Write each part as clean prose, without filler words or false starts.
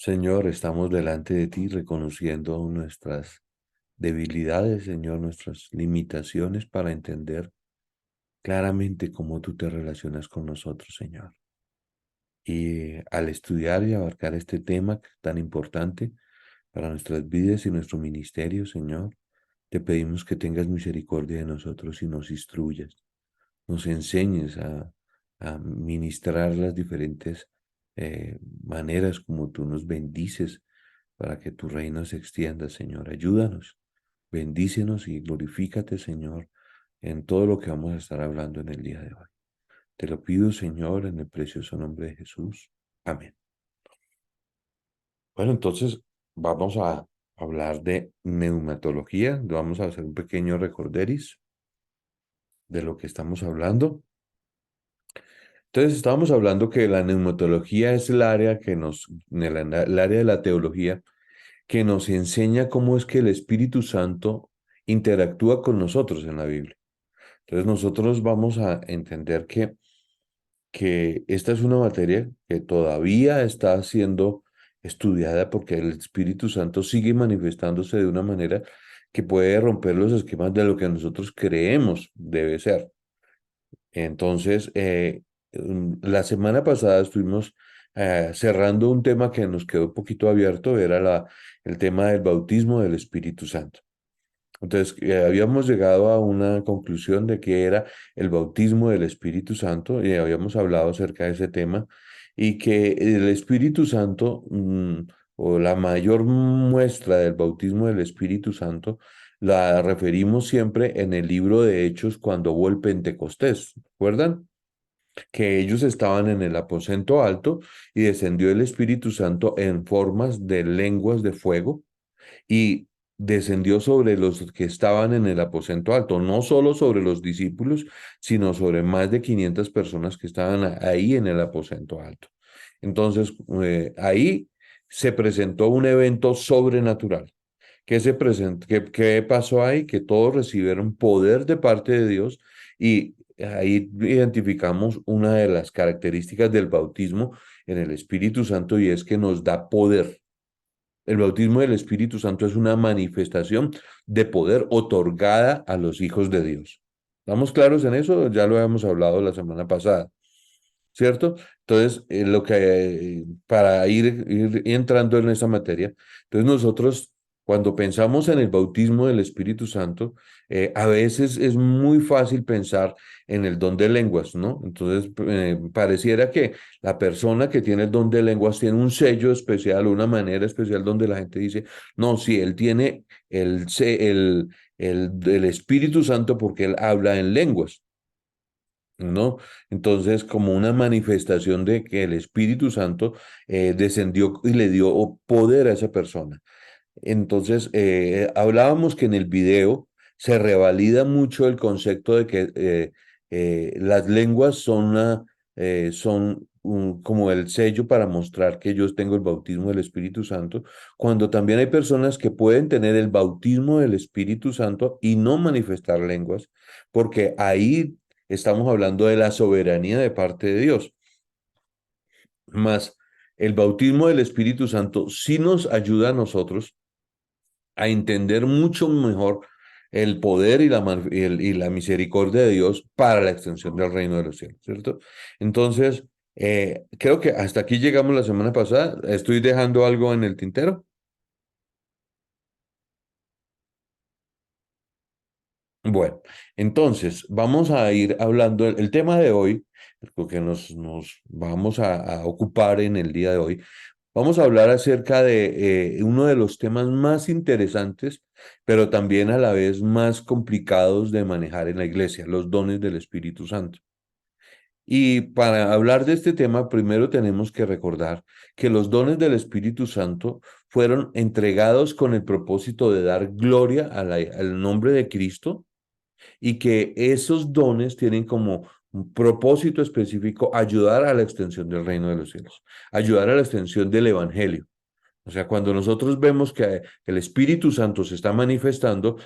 Señor, estamos delante de ti reconociendo nuestras debilidades, Señor, nuestras limitaciones para entender claramente cómo tú te relacionas con nosotros, Señor. Y al estudiar y abarcar este tema tan importante para nuestras vidas y nuestro ministerio, Señor, te pedimos que tengas misericordia de nosotros y nos instruyas, nos enseñes a ministrar las diferentes maneras como tú nos bendices para que tu reino se extienda, Señor. Ayúdanos, bendícenos y glorifícate, Señor, en todo lo que vamos a estar hablando en el día de hoy. Te lo pido, Señor, en el precioso nombre de Jesús. Amén. Bueno, entonces vamos a hablar de neumatología. Vamos a hacer un pequeño recorderis de lo que estamos hablando. Entonces, estábamos hablando que la neumatología es el área el área de la teología que nos enseña cómo es que el Espíritu Santo interactúa con nosotros en la Biblia. Entonces, nosotros vamos a entender que esta es una materia que todavía está siendo estudiada porque el Espíritu Santo sigue manifestándose de una manera que puede romper los esquemas de lo que nosotros creemos debe ser. Entonces, la semana pasada estuvimos cerrando un tema que nos quedó un poquito abierto, era el tema del bautismo del Espíritu Santo. Entonces, habíamos llegado a una conclusión de que era el bautismo del Espíritu Santo y habíamos hablado acerca de ese tema y que el Espíritu Santo, o la mayor muestra del bautismo del Espíritu Santo, la referimos siempre en el libro de Hechos cuando hubo el Pentecostés, ¿recuerdan? Que ellos estaban en el aposento alto y descendió el Espíritu Santo en formas de lenguas de fuego y descendió sobre los que estaban en el aposento alto, no solo sobre los discípulos, sino sobre más de 500 personas que estaban ahí en el aposento alto. Entonces, ahí se presentó un evento sobrenatural. ¿Qué pasó ahí? Que todos recibieron poder de parte de Dios y ahí identificamos una de las características del bautismo en el Espíritu Santo y es que nos da poder. El bautismo del Espíritu Santo es una manifestación de poder otorgada a los hijos de Dios. ¿Estamos claros en eso? Ya lo habíamos hablado la semana pasada, ¿cierto? Entonces, para ir entrando en esa materia, entonces nosotros, cuando pensamos en el bautismo del Espíritu Santo, a veces es muy fácil pensar en el don de lenguas, ¿no? Entonces, pareciera que la persona que tiene el don de lenguas tiene un sello especial, una manera especial donde la gente dice, no, sí, él tiene el Espíritu Santo porque él habla en lenguas. ¿No? Entonces, como una manifestación de que el Espíritu Santo descendió y le dio poder a esa persona. Entonces, hablábamos que en el video se revalida mucho el concepto de que las lenguas son como el sello para mostrar que yo tengo el bautismo del Espíritu Santo, cuando también hay personas que pueden tener el bautismo del Espíritu Santo y no manifestar lenguas, porque ahí estamos hablando de la soberanía de parte de Dios. Más el bautismo del Espíritu Santo sí nos ayuda a nosotros a entender mucho mejor el poder y la misericordia de Dios para la extensión del reino de los cielos, ¿cierto? Entonces, creo que hasta aquí llegamos la semana pasada. ¿Estoy dejando algo en el tintero? Bueno, entonces vamos a ir hablando, el tema de hoy, porque nos vamos a ocupar en el día de hoy. Vamos a hablar acerca de uno de los temas más interesantes, pero también a la vez más complicados de manejar en la iglesia, los dones del Espíritu Santo. Y para hablar de este tema, primero tenemos que recordar que los dones del Espíritu Santo fueron entregados con el propósito de dar gloria al nombre de Cristo y que esos dones tienen como un propósito específico ayudar a la extensión del reino de los cielos, ayudar a la extensión del evangelio. O sea, cuando nosotros vemos que el Espíritu Santo se está manifestando,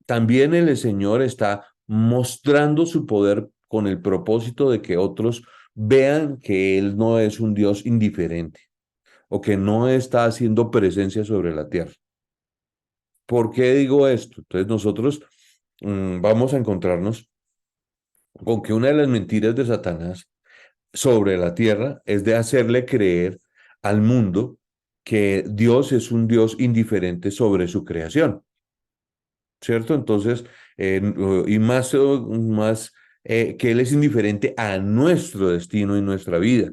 también el Señor está mostrando su poder con el propósito de que otros vean que Él no es un Dios indiferente. o que no está haciendo presencia sobre la tierra. ¿Por qué digo esto? Entonces nosotros vamos a encontrarnos con que una de las mentiras de Satanás sobre la tierra es de hacerle creer al mundo que Dios es un Dios indiferente sobre su creación, ¿cierto? Entonces, y más que Él es indiferente a nuestro destino y nuestra vida.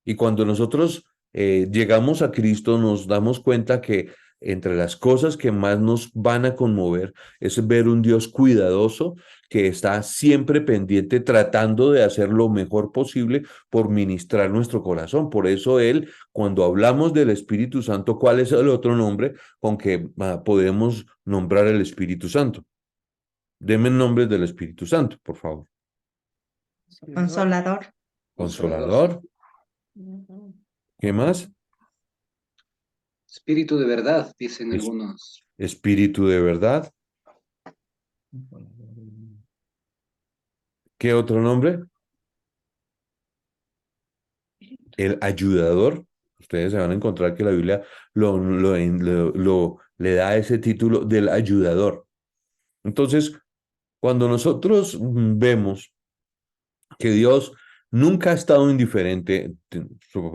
Y cuando nosotros llegamos a Cristo, nos damos cuenta que entre las cosas que más nos van a conmover es ver un Dios cuidadoso que está siempre pendiente, tratando de hacer lo mejor posible por ministrar nuestro corazón. Por eso Él, cuando hablamos del Espíritu Santo, ¿cuál es el otro nombre con que podemos nombrar el Espíritu Santo? Deme nombres del Espíritu Santo, por favor. Consolador. Consolador. ¿Qué más? Espíritu de verdad, dicen Es- algunos. Espíritu de verdad. ¿Qué otro nombre? El ayudador. Ustedes se van a encontrar que la Biblia le da ese título del ayudador. Entonces, cuando nosotros vemos que Dios nunca ha estado indiferente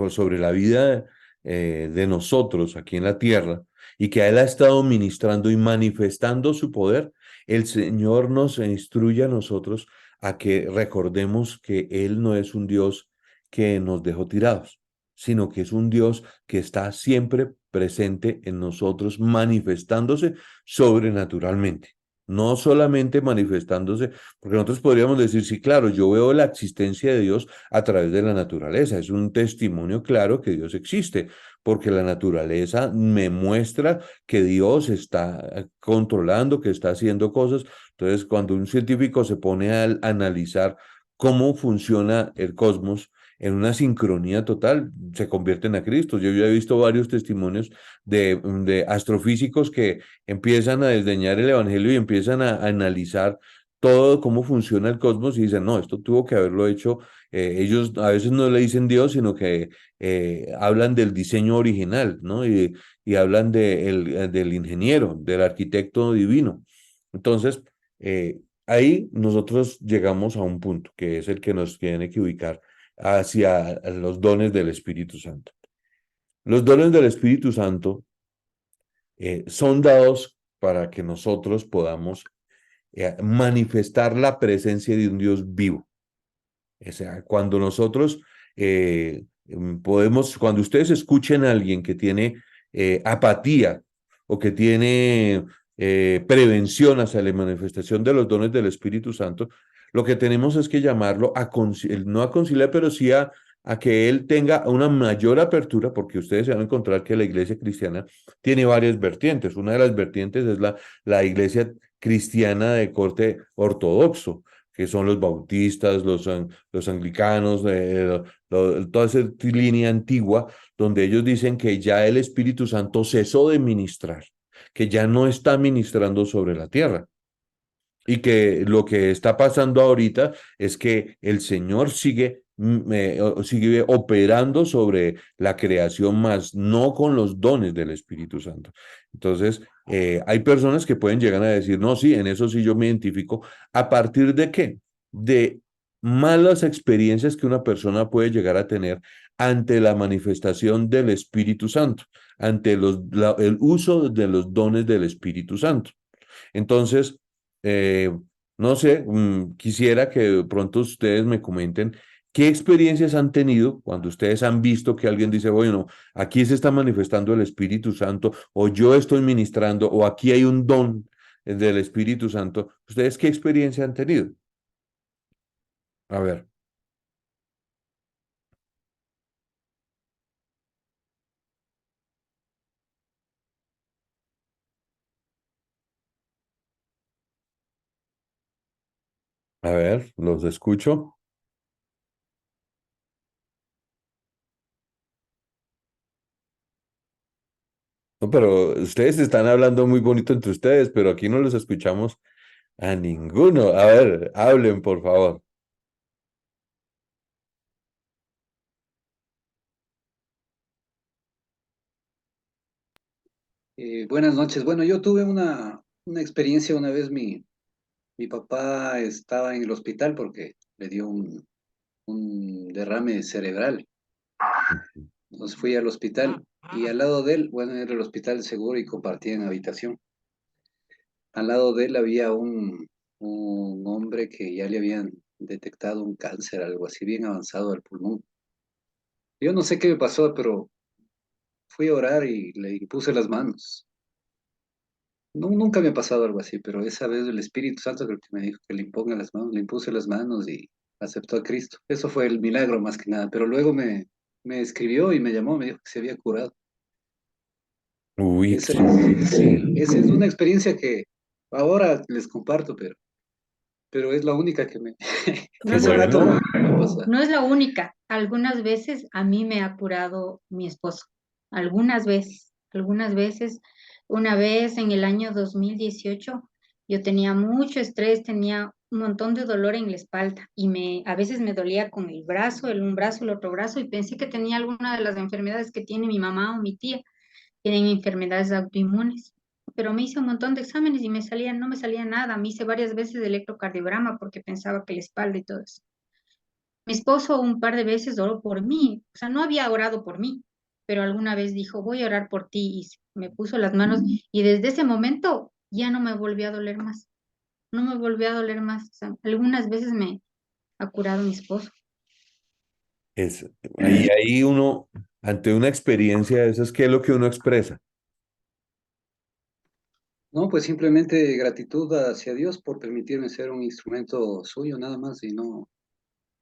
sobre la vida de nosotros aquí en la tierra y que Él ha estado ministrando y manifestando su poder, el Señor nos instruye a nosotros a que recordemos que Él no es un Dios que nos dejó tirados, sino que es un Dios que está siempre presente en nosotros, manifestándose sobrenaturalmente. No solamente manifestándose porque nosotros podríamos decir, sí, claro, yo veo la existencia de Dios a través de la naturaleza. Es un testimonio claro que Dios existe, porque la naturaleza me muestra que Dios está controlando, que está haciendo cosas. Entonces, cuando un científico se pone a analizar cómo funciona el cosmos en una sincronía total, se convierten a Cristo. Yo ya he visto varios testimonios de astrofísicos que empiezan a desdeñar el Evangelio y empiezan a analizar todo cómo funciona el cosmos y dicen, no, esto tuvo que haberlo hecho. Ellos a veces no le dicen Dios, sino que hablan del diseño original, ¿no? Y hablan del ingeniero, del arquitecto divino. Entonces, ahí nosotros llegamos a un punto que es el que nos tiene que ubicar hacia los dones del Espíritu Santo. Los dones del Espíritu Santo son dados para que nosotros podamos manifestar la presencia de un Dios vivo. O sea, cuando nosotros cuando ustedes escuchen a alguien que tiene apatía o que tiene prevención hacia la manifestación de los dones del Espíritu Santo, lo que tenemos es que llamarlo no a conciliar, pero sí a que él tenga una mayor apertura, porque ustedes se van a encontrar que la iglesia cristiana tiene varias vertientes. Una de las vertientes es la iglesia cristiana de corte ortodoxo, que son los bautistas, los anglicanos, toda esa línea antigua, donde ellos dicen que ya el Espíritu Santo cesó de ministrar, que ya no está ministrando sobre la tierra. Y que lo que está pasando ahorita es que el Señor sigue operando sobre la creación, más no con los dones del Espíritu Santo. Entonces, hay personas que pueden llegar a decir, no, sí, en eso sí yo me identifico. ¿A partir de qué? De malas experiencias que una persona puede llegar a tener ante la manifestación del Espíritu Santo, ante el uso de los dones del Espíritu Santo. Entonces, eh, no sé, quisiera que de pronto ustedes me comenten qué experiencias han tenido cuando ustedes han visto que alguien dice, bueno, aquí se está manifestando el Espíritu Santo, o yo estoy ministrando, o aquí hay un don del Espíritu Santo. ¿Ustedes qué experiencia han tenido? A ver, los escucho. No, pero ustedes están hablando muy bonito entre ustedes, pero aquí no los escuchamos a ninguno. A ver, hablen, por favor. Buenas noches. Bueno, yo tuve una experiencia una vez, mi papá estaba en el hospital porque le dio un derrame cerebral. Entonces fui al hospital y al lado de él, bueno, era el hospital seguro y compartían habitación. Al lado de él había un hombre que ya le habían detectado un cáncer, algo así, bien avanzado del pulmón. Yo no sé qué me pasó, pero fui a orar y le impuse las manos. Nunca me ha pasado algo así, pero esa vez el Espíritu Santo creo que me dijo que le imponga las manos, le impuse las manos y aceptó a Cristo. Eso fue el milagro más que nada, pero luego me escribió y me llamó, me dijo que se había curado. Uy, Esa es, sí, excelente. esa es una experiencia que ahora les comparto, pero es la única que Qué No es hace la, rato bueno. me pasa. no es la única. Algunas veces a mí me ha curado mi esposo. Algunas veces, algunas veces. Una vez en el año 2018 yo tenía mucho estrés, tenía un montón de dolor en la espalda y a veces me dolía con el brazo, un brazo, el otro brazo y pensé que tenía alguna de las enfermedades que tiene mi mamá o mi tía. Tienen enfermedades autoinmunes. Pero me hice un montón de exámenes y no me salía nada. Me hice varias veces electrocardiograma porque pensaba que la espalda y todo eso. Mi esposo un par de veces oró por mí, o sea, no había orado por mí, pero alguna vez dijo, voy a orar por ti y me puso las manos y desde ese momento ya no me volvió a doler más, no me volvió a doler más. O sea, algunas veces me ha curado mi esposo. Es, ahí uno, ante una experiencia de esas, ¿qué es lo que uno expresa? No, pues simplemente gratitud hacia Dios por permitirme ser un instrumento suyo, nada más, y no,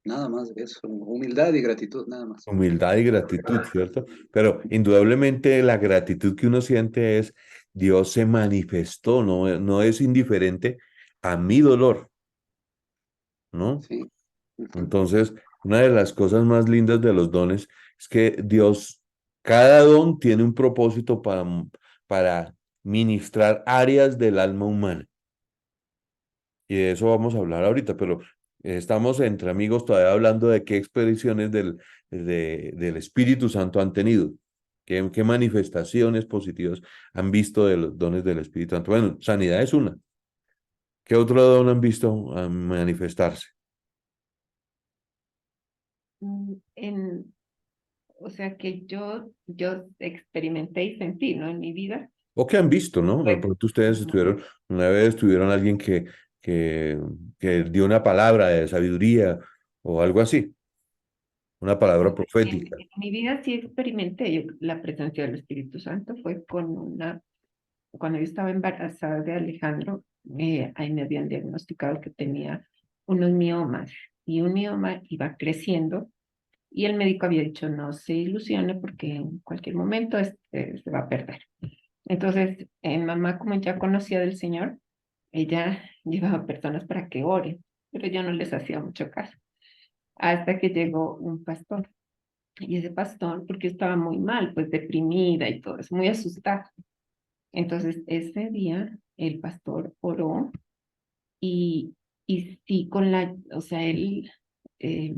nada más de eso. Humildad y gratitud, nada más. Humildad y gratitud, ¿cierto? Pero indudablemente la gratitud que uno siente es, Dios se manifestó, no es indiferente a mi dolor, ¿no? Sí. Ujú. Entonces, una de las cosas más lindas de los dones es que Dios, cada don tiene un propósito para ministrar áreas del alma humana. Y de eso vamos a hablar ahorita, pero estamos entre amigos todavía hablando de qué expresiones del Espíritu Santo han tenido, qué manifestaciones positivas han visto de los dones del Espíritu Santo. Bueno, sanidad es una. ¿Qué otro don han visto manifestarse? En, o sea que yo experimenté y sentí, ¿no? En mi vida. ¿O qué han visto, no? De Pues, pronto ustedes ujú. estuvieron, una vez tuvieron alguien que, que dio una palabra de sabiduría o algo así, una palabra Pues profética. en mi vida sí experimenté la presencia del Espíritu Santo. Fue cuando yo estaba embarazada de Alejandro, ahí me habían diagnosticado que tenía unos miomas y un mioma iba creciendo y el médico había dicho no se ilusione porque en cualquier momento se va a perder. Entonces, mamá, como ya conocía del Señor, ella llevaba personas para que oren, pero yo no les hacía mucho caso. Hasta que llegó un pastor. Y ese pastor, porque estaba muy mal, pues deprimida y todo eso, muy asustada. Entonces, ese día, el pastor oró y sí, o sea, él, eh,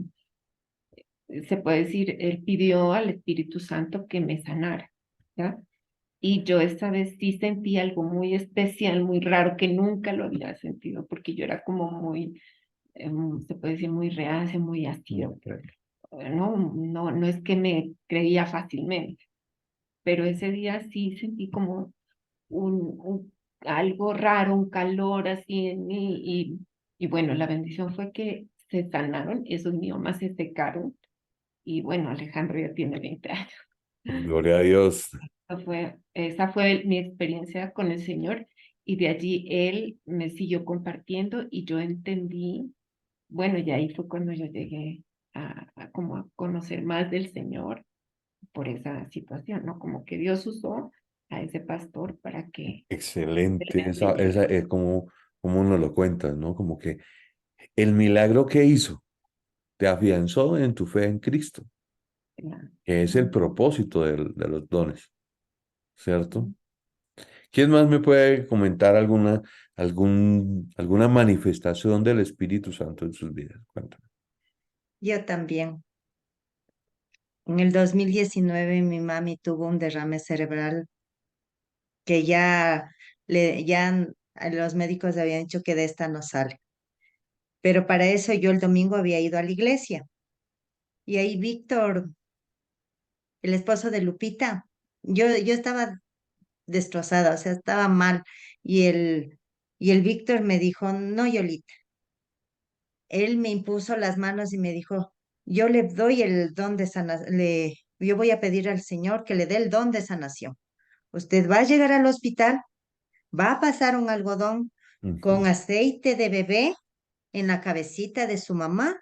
se puede decir, él pidió al Espíritu Santo que me sanara, ¿ya? Y yo esta vez sí sentí algo muy especial, muy raro, que nunca lo había sentido, porque yo era como muy, se puede decir, muy reacia, muy así, no es que me creía fácilmente, pero ese día sí sentí como algo raro, un calor así en mí, y bueno, la bendición fue que se sanaron, esos miomas se secaron, y bueno, Alejandro ya tiene 20 años. Gloria a Dios. Esa fue mi experiencia con el Señor y de allí Él me siguió compartiendo y yo entendí, bueno, y ahí fue cuando yo llegué como a conocer más del Señor por esa situación, ¿no? Como que Dios usó a ese pastor para que Él me Excelente, esa enseñara. es como nos lo cuentas, ¿no? Como que el milagro que hizo te afianzó en tu fe en Cristo, ¿No? que es el propósito de los dones, ¿cierto? ¿Quién más me puede comentar alguna manifestación del Espíritu Santo en sus vidas? Cuéntame. Yo también. En el 2019 mi mami tuvo un derrame cerebral que los médicos habían dicho que de esta no sale. Pero para eso yo el domingo había ido a la iglesia. Y ahí Víctor, el esposo de Lupita, yo estaba destrozada, o sea, estaba mal. Y el Víctor me dijo, no, Yolita. Él me impuso las manos y me dijo, yo le doy el don de sanación, yo voy a pedir al Señor que le dé el don de sanación. Usted va a llegar al hospital, va a pasar un algodón Ujú. con aceite de bebé en la cabecita de su mamá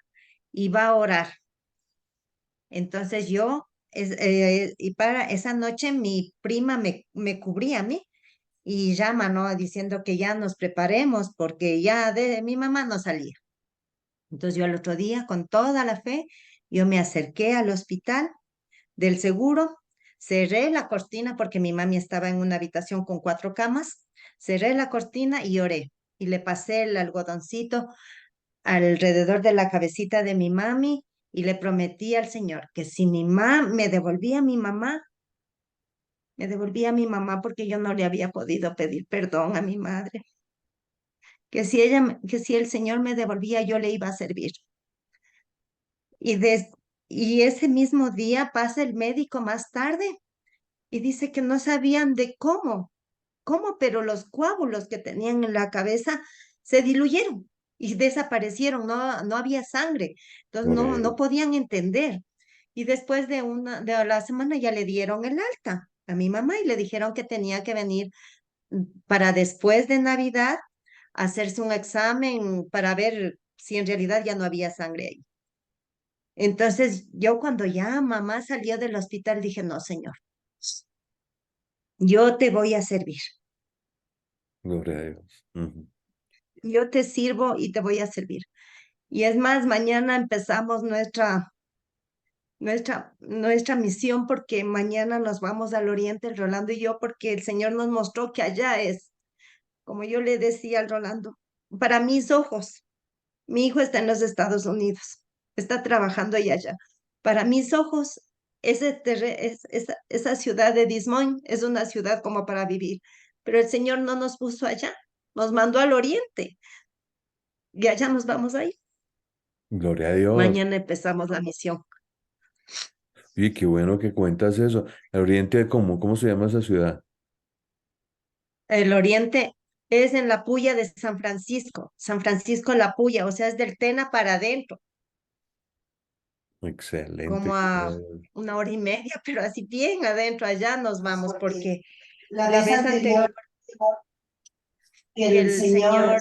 y va a orar. Entonces y para esa noche mi prima me cubría a mí y llama, ¿no? Diciendo que ya nos preparemos porque ya de mi mamá no salía. Entonces yo al otro día, con toda la fe, yo me acerqué al hospital del seguro, cerré la cortina porque mi mami estaba en una habitación con 4 camas, cerré la cortina y oré. Y le pasé el algodoncito alrededor de la cabecita de mi mami y le prometí al Señor que si mi mamá me devolvía a mi mamá porque yo no le había podido pedir perdón a mi madre, que si el Señor me devolvía, yo le iba a servir. Y, y ese mismo día pasa el médico más tarde y dice que no sabían de cómo, pero los coágulos que tenían en la cabeza se diluyeron y desaparecieron, no había sangre, entonces Gloria a no Dios. podían entender. Y después de la semana ya le dieron el alta a mi mamá y le dijeron que tenía que venir para después de Navidad a hacerse un examen para ver si en realidad ya no había sangre ahí. Entonces yo cuando ya mamá salió del hospital dije, no, Señor, yo te voy a servir. Gloria a Dios. Ujú. Yo te sirvo y te voy a servir. Y es más, mañana empezamos nuestra misión porque mañana nos vamos al oriente, el Rolando y yo, porque el Señor nos mostró que allá es, como yo le decía al Rolando, para mis ojos, mi hijo está en los Estados Unidos, está trabajando allá. Para mis ojos, esa ciudad de Des Moines es una ciudad como para vivir, pero el Señor no nos puso allá, nos mandó al oriente y allá nos vamos a ir. Gloria a Dios. Mañana empezamos la misión. Y qué bueno que cuentas eso. El Oriente, ¿cómo se llama esa ciudad? El oriente es en la Puya de San Francisco La Puya, o sea, es del Tena para adentro, Excelente. como Gloria a a Dios. 1 hora y media, pero así bien adentro, allá nos vamos, Porque porque la la vez vez anterior anterior que que el el señor, señor,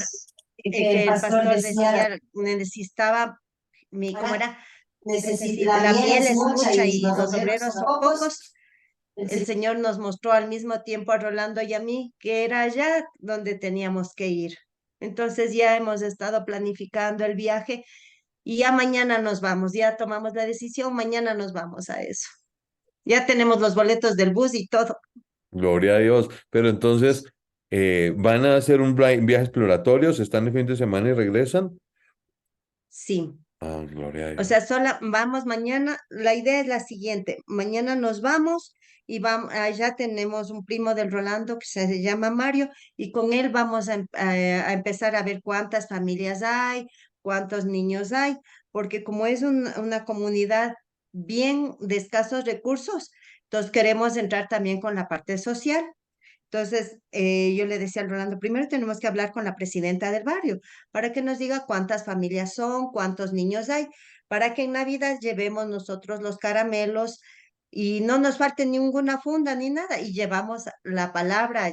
que el que el pastor pastor decía, decía, necesitaba, ¿cómo era? la La miel miel es es mucha mucha y y los los obreros obreros son son pocos. pocos. El Señor nos mostró al mismo tiempo a Rolando y a mí que era allá donde teníamos que ir. Entonces ya hemos estado planificando el viaje y ya mañana nos vamos, ya tomamos la decisión, mañana nos vamos a eso. Ya tenemos los boletos del bus y todo. Gloria a Dios. Pero entonces, ¿van a hacer un viaje exploratorio? ¿Se están el fin de semana y regresan? Sí, Ah, gloria a o Dios. sea, vamos mañana. La idea es la siguiente, mañana nos vamos y allá tenemos un primo del Rolando que se llama Mario y con él vamos a empezar a ver cuántas familias hay, cuántos niños hay, porque como es una comunidad bien de escasos recursos, entonces queremos entrar también con la parte social. Entonces, yo le decía al Rolando, primero tenemos que hablar con la presidenta del barrio para que nos diga cuántas familias son, cuántos niños hay, para que en Navidad llevemos nosotros los caramelos y no nos falte ninguna funda ni nada y llevamos la palabra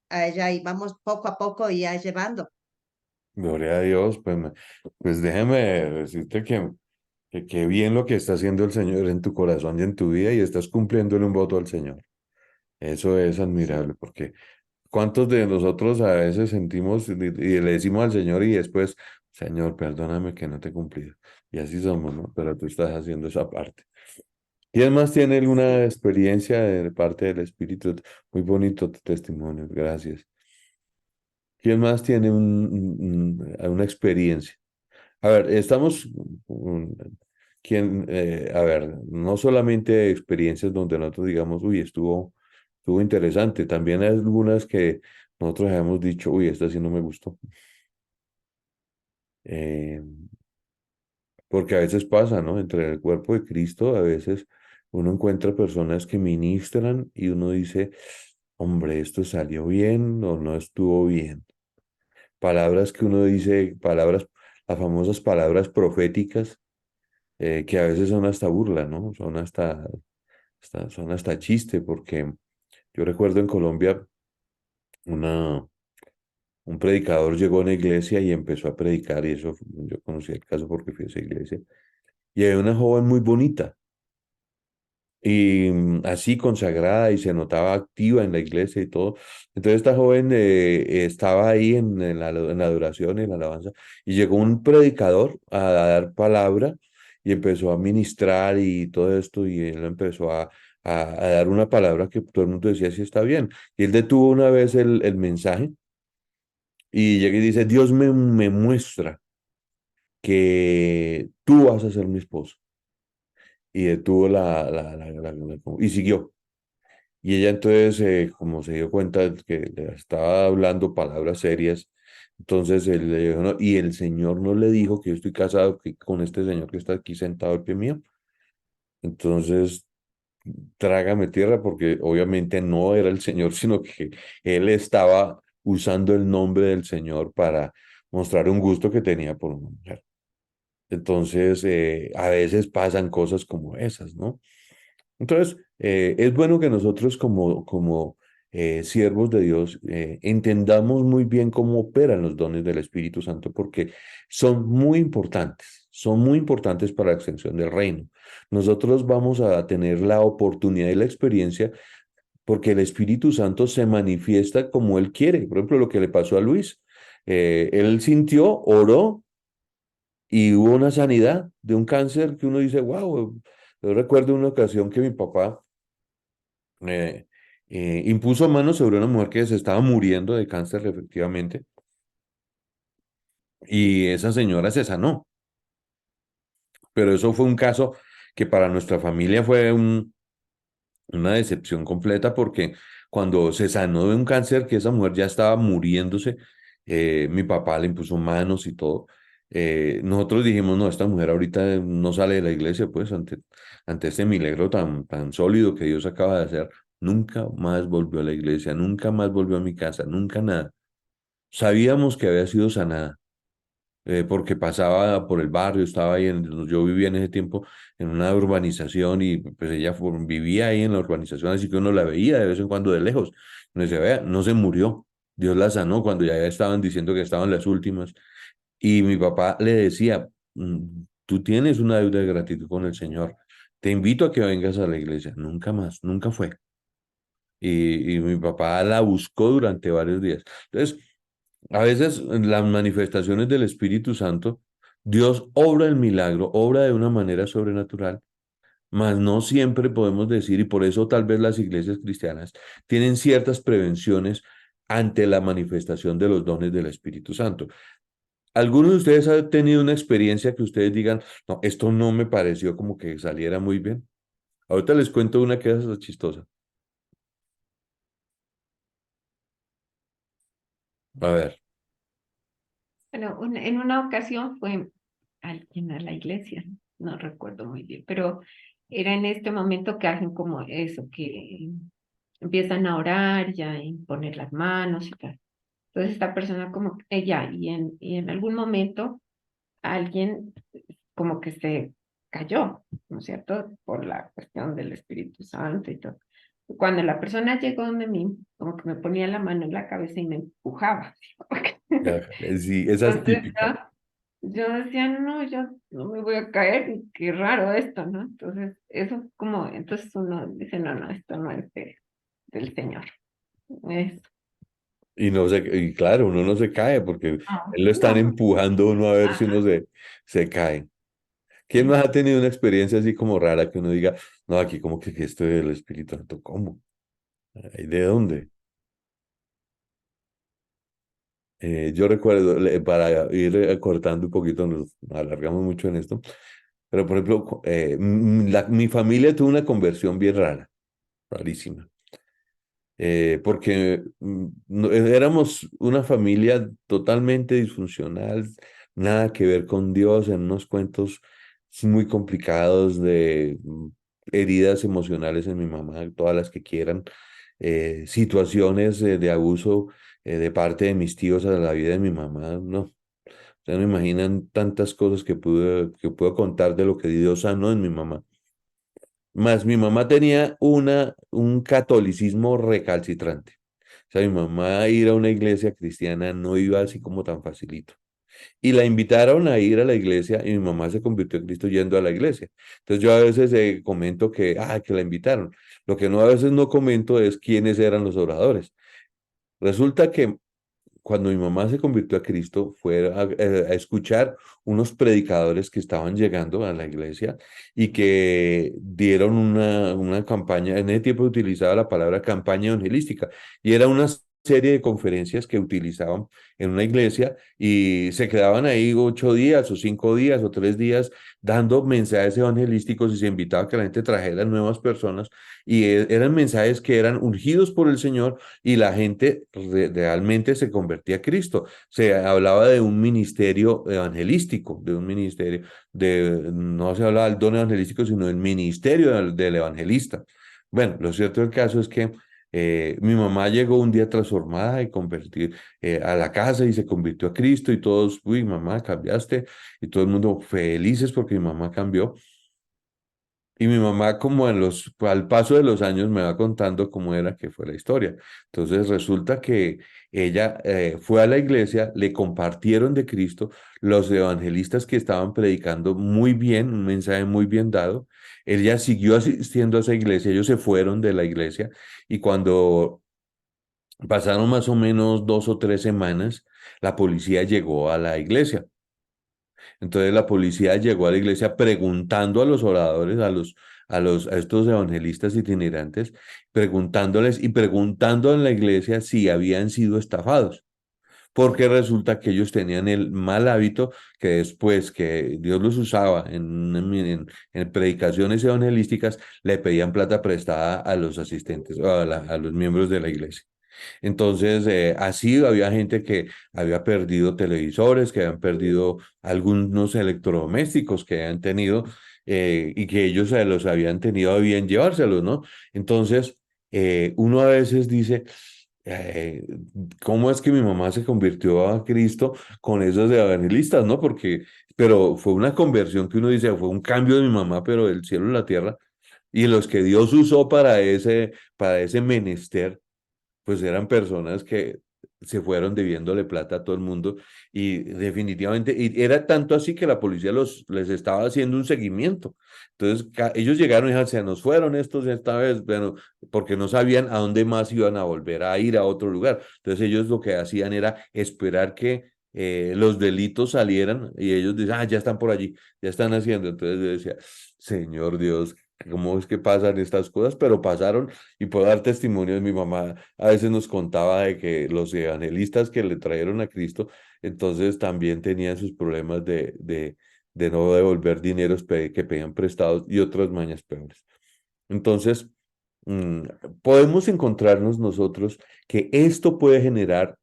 allá y vamos poco a poco ya llevando. Gloria a Dios. Pues déjeme decirte que bien lo que está haciendo el Señor en tu corazón y en tu vida y estás cumpliéndole un voto al Señor. Eso es admirable porque ¿cuántos de nosotros a veces sentimos y le decimos al Señor y después, Señor, perdóname que no te he cumplido? Y así somos, ¿no? Pero tú estás haciendo esa parte. ¿Y además tiene alguna Sí. experiencia de parte del Espíritu? Muy bonito tu testimonio, gracias. ¿Quién más tiene una experiencia? A ver, a ver, no solamente experiencias donde nosotros digamos, uy, estuvo estuvo interesante. También hay algunas que nosotros hemos dicho, uy, esta sí no me gustó. Eh, Porque a veces pasa, ¿no? Entre el cuerpo de Cristo, a veces uno encuentra personas que ministran y uno dice, hombre, esto salió bien o no estuvo bien. Palabras que uno dice, palabras, las famosas palabras proféticas, que a veces son hasta burla, ¿no? Son son hasta chiste, porque yo recuerdo en Colombia una, un predicador llegó a una iglesia y empezó a predicar, y eso, yo conocí el caso porque fui a esa iglesia, y había una joven muy bonita, y así consagrada, y se notaba activa en la iglesia y todo. Entonces esta joven estaba ahí en la adoración y en la alabanza, y llegó un predicador a dar palabra y empezó a ministrar y todo esto, y él empezó a dar una palabra que todo el mundo decía si está bien. Y él detuvo una vez el mensaje y llega y dice, Dios me muestra que tú vas a ser mi esposo. Y detuvo y siguió. Y ella entonces, como se dio cuenta de que le estaba hablando palabras serias, entonces él le dijo, "No, y el Señor no le dijo que yo estoy casado con este señor que está aquí sentado al pie mío. Entonces, trágame tierra, porque obviamente no era el Señor, sino que él estaba usando el nombre del Señor para mostrar un gusto que tenía por una mujer. Entonces, a veces pasan cosas como esas, ¿no? Entonces, es bueno que nosotros como siervos de Dios entendamos muy bien cómo operan los dones del Espíritu Santo, porque son muy importantes para la extensión del reino. Nosotros vamos a tener la oportunidad y la experiencia porque el Espíritu Santo se manifiesta como Él quiere. Por ejemplo, lo que le pasó a Luis. Él sintió, oró y hubo una sanidad de un cáncer que uno dice, wow. Yo recuerdo una ocasión que mi papá eh, impuso manos sobre una mujer que se estaba muriendo de cáncer, efectivamente, y esa señora se sanó. Pero eso fue un caso que para nuestra familia fue una decepción completa, porque cuando se sanó de un cáncer que esa mujer ya estaba muriéndose, mi papá le impuso manos y todo. Nosotros dijimos, no, esta mujer ahorita no sale de la iglesia, pues ante este milagro tan sólido que Dios acaba de hacer. Nunca más volvió a la iglesia, nunca más volvió a mi casa, nunca nada. Sabíamos que había sido sanada, porque pasaba por el barrio, estaba ahí, yo vivía en ese tiempo en una urbanización, y pues ella vivía ahí en la urbanización, así que uno la veía de vez en cuando de lejos. Uno decía, vea, no se murió, Dios la sanó cuando ya estaban diciendo que estaban las últimas. Y mi papá le decía, tú tienes una deuda de gratitud con el Señor, te invito a que vengas a la iglesia. Nunca más, nunca fue. Y mi papá la buscó durante varios días. Entonces, a veces en las manifestaciones del Espíritu Santo, Dios obra el milagro, obra de una manera sobrenatural, mas no siempre podemos decir, y por eso tal vez las iglesias cristianas tienen ciertas prevenciones ante la manifestación de los dones del Espíritu Santo. ¿Algunos de ustedes han tenido una experiencia que ustedes digan, no, esto no me pareció como que saliera muy bien? Ahorita les cuento una que es chistosa. A ver, Bueno, en una ocasión fue alguien a la iglesia, no recuerdo muy bien, pero era en este momento que hacen como eso, que empiezan a orar ya y poner las manos y tal. Entonces esta persona como ella y en algún momento alguien como que se cayó, ¿no es cierto? Por la cuestión del Espíritu Santo y todo. Cuando la persona llegó donde mí, como que me ponía la mano en la cabeza y me empujaba. sí, esa es Entonces típica. yo decía, no, yo no me voy a caer, qué raro esto, ¿no? Entonces, eso como, entonces uno dice, no, no, esto no es del Señor. Es, Y, no se, y claro, uno no se cae porque no, él lo están no, empujando a uno a ver si uno ajá, se cae. ¿Quién sí. más ha tenido una experiencia así como rara que uno diga, no, aquí como que esto del Espíritu Santo, ¿cómo? ¿Y de dónde? Yo recuerdo, para ir cortando un poquito, nos alargamos mucho en esto, pero por ejemplo, mi familia tuvo una conversión bien rara, rarísima. porque éramos una familia totalmente disfuncional, nada que ver con Dios, en unos cuentos muy complicados de heridas emocionales en mi mamá, todas las que quieran, situaciones de abuso de parte de mis tíos a la vida de mi mamá, no. Ustedes no imaginan tantas cosas que puedo contar de lo que Dios sanó en mi mamá. Más mi mamá tenía un catolicismo recalcitrante. O sea, mi mamá ir a una iglesia cristiana no iba así como tan facilito. Y la invitaron a ir a la iglesia y mi mamá se convirtió en Cristo yendo a la iglesia. Entonces yo a veces comento que la invitaron. Lo que no a veces no comento es quiénes eran los oradores. Resulta que cuando mi mamá se convirtió a Cristo, fue a escuchar unos predicadores que estaban llegando a la iglesia y que dieron una campaña, en ese tiempo utilizaba la palabra campaña evangelística, y era una serie de conferencias que utilizaban en una iglesia y se quedaban ahí 8 días o 5 días o 3 días dando mensajes evangelísticos y se invitaba a que la gente trajera nuevas personas y eran mensajes que eran ungidos por el Señor y la gente realmente se convertía a Cristo. Se hablaba de un ministerio evangelístico, de un ministerio, no se hablaba del don evangelístico, sino del ministerio del evangelista. Bueno, lo cierto del caso es que mi mamá llegó un día transformada y a la casa y se convirtió a Cristo y todos, uy, mamá, cambiaste, y todo el mundo felices porque mi mamá cambió. Y mi mamá, como al paso de los años, me va contando cómo era que fue la historia. Entonces resulta que ella fue a la iglesia, le compartieron de Cristo, los evangelistas que estaban predicando muy bien, un mensaje muy bien dado. Ella siguió asistiendo a esa iglesia, ellos se fueron de la iglesia y cuando pasaron más o menos 2 o 3 semanas, la policía llegó a la iglesia. Entonces la policía llegó a la iglesia preguntando a los oradores, a estos evangelistas itinerantes, preguntándoles y preguntando en la iglesia si habían sido estafados, porque resulta que ellos tenían el mal hábito que después que Dios los usaba en predicaciones evangelísticas, le pedían plata prestada a los asistentes, a los miembros de la iglesia. Entonces, así había gente que había perdido televisores, que habían perdido algunos electrodomésticos que habían tenido y que ellos se los habían tenido a bien llevárselos, ¿no? Entonces, uno a veces dice, eh, ¿cómo es que mi mamá se convirtió a Cristo con esos evangelistas, ¿no? Pero fue una conversión que uno dice, fue un cambio de mi mamá, pero del cielo a la tierra. Y los que Dios usó para ese menester pues eran personas que se fueron debiéndole plata a todo el mundo y definitivamente, y era tanto así que la policía les estaba haciendo un seguimiento. Entonces ellos llegaron y dijeron, se nos fueron estos esta vez, bueno, porque no sabían a dónde más iban a volver a ir a otro lugar. Entonces ellos lo que hacían era esperar que los delitos salieran y ellos decían, ya están por allí, ya están haciendo. Entonces yo decía, Señor Dios, ¿cómo es que pasan estas cosas? Pero pasaron y puedo dar testimonio de mi mamá. A veces nos contaba de que los evangelistas que le trajeron a Cristo, entonces también tenían sus problemas de no devolver dineros que pedían prestados y otras mañas peores. Entonces, mm, podemos encontrarnos nosotros que esto puede generar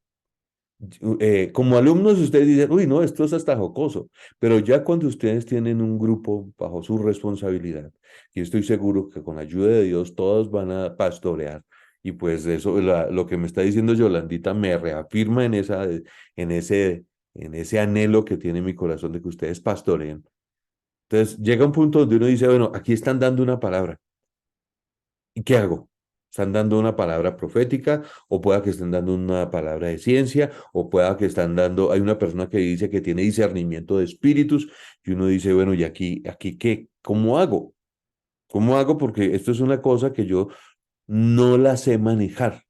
como alumnos ustedes dicen, uy, no, esto es hasta jocoso, pero ya cuando ustedes tienen un grupo bajo su responsabilidad, y estoy seguro que con la ayuda de Dios todos van a pastorear, y pues eso, lo que me está diciendo Yolandita me reafirma en ese anhelo que tiene mi corazón de que ustedes pastoreen. Entonces llega un punto donde uno dice, bueno, aquí están dando una palabra. ¿Y qué hago? Están dando una palabra profética, o pueda que estén dando una palabra de ciencia, o pueda que están dando, hay una persona que dice que tiene discernimiento de espíritus, y uno dice, bueno, ¿y aquí qué? ¿Cómo hago? ¿Cómo hago? Porque esto es una cosa que yo no la sé manejar.